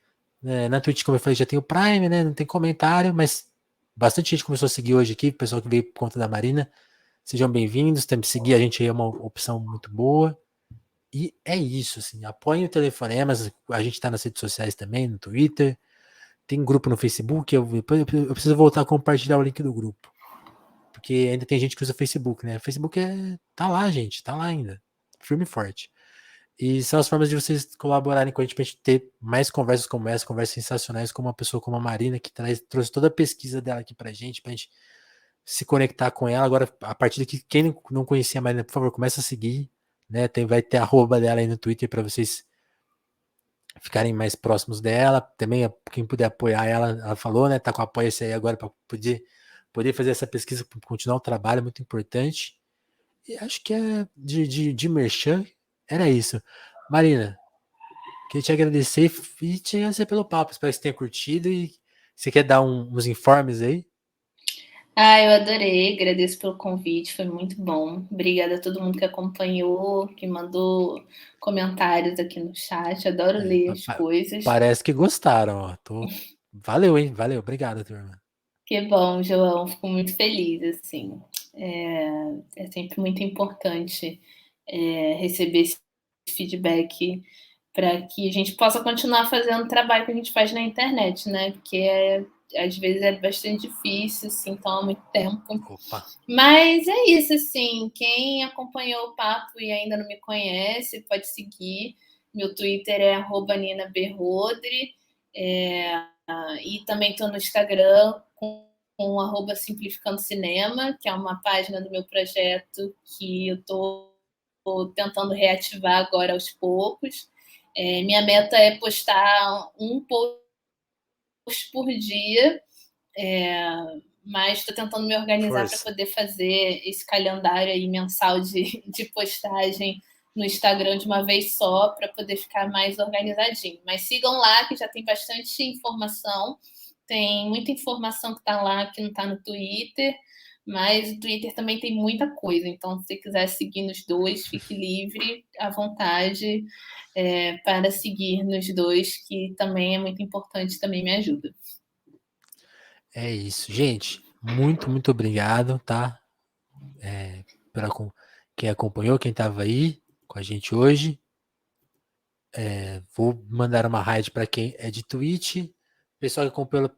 Na Twitch, como eu falei, já tem o Prime, né? Não tem comentário, mas bastante gente começou a seguir hoje aqui, o pessoal que veio por conta da Marina. Sejam bem-vindos, seguir a gente aí é uma opção muito boa. E é isso, assim, apoiem o Telefonemas, a gente tá nas redes sociais também, no Twitter, tem grupo no Facebook, eu preciso voltar a compartilhar o link do grupo. Porque ainda tem gente que usa o Facebook, né? O Facebook tá lá, gente, tá lá ainda. Firme e forte. E são as formas de vocês colaborarem com a gente pra gente ter mais conversas como essa, conversas sensacionais com uma pessoa como a Marina, que trouxe toda a pesquisa dela aqui pra gente se conectar com ela. Agora, a partir daqui, quem não conhecia a Marina, por favor, começa a seguir, né? Vai ter a arroba dela aí no Twitter para vocês ficarem mais próximos dela. Também, quem puder apoiar ela falou, né? Tá com apoio-se aí agora para poder fazer essa pesquisa, continuar o trabalho, muito importante. E acho que de merchan, era isso. Marina, queria te agradecer e te agradecer pelo papo. Espero que você tenha curtido e você quer dar uns informes aí? Eu adorei, agradeço pelo convite, foi muito bom. Obrigada a todo mundo que acompanhou, que mandou comentários aqui no chat. Adoro ler as coisas. Parece que gostaram, ó. Valeu, hein? Valeu, obrigado, turma. Que bom, João, fico muito feliz, assim. É sempre muito importante receber esse feedback para que a gente possa continuar fazendo o trabalho que a gente faz na internet, né? Porque às vezes é bastante difícil, assim, toma muito tempo. Opa. Mas é isso, assim. Quem acompanhou o papo e ainda não me conhece, pode seguir. Meu Twitter é @ninaberrodre. E também estou no Instagram com @simplificando cinema, que é uma página do meu projeto que eu estou tentando reativar agora aos poucos. Minha meta é postar um post por dia, mas estou tentando me organizar para poder fazer esse calendário aí mensal de postagem no Instagram de uma vez só, para poder ficar mais organizadinho. Mas sigam lá, que já tem bastante informação. Tem muita informação que está lá, que não está no Twitter, mas o Twitter também tem muita coisa. Então, se você quiser seguir nos dois, fique livre, à vontade, para seguir nos dois, que também é muito importante, também me ajuda. É isso, gente. Muito, muito obrigado, tá? Pela, quem acompanhou, quem estava aí com a gente hoje. Vou mandar uma raid para quem é de Twitch, pessoal que acompanha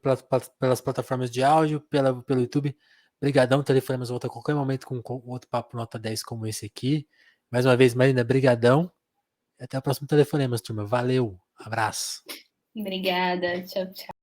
pelas plataformas de áudio, pelo YouTube. Brigadão, Telefonemas volta a qualquer momento com outro papo nota 10 como esse aqui. Mais uma vez, Marina, brigadão. Até o próximo Telefonemas, turma. Valeu, abraço. Obrigada, tchau, tchau.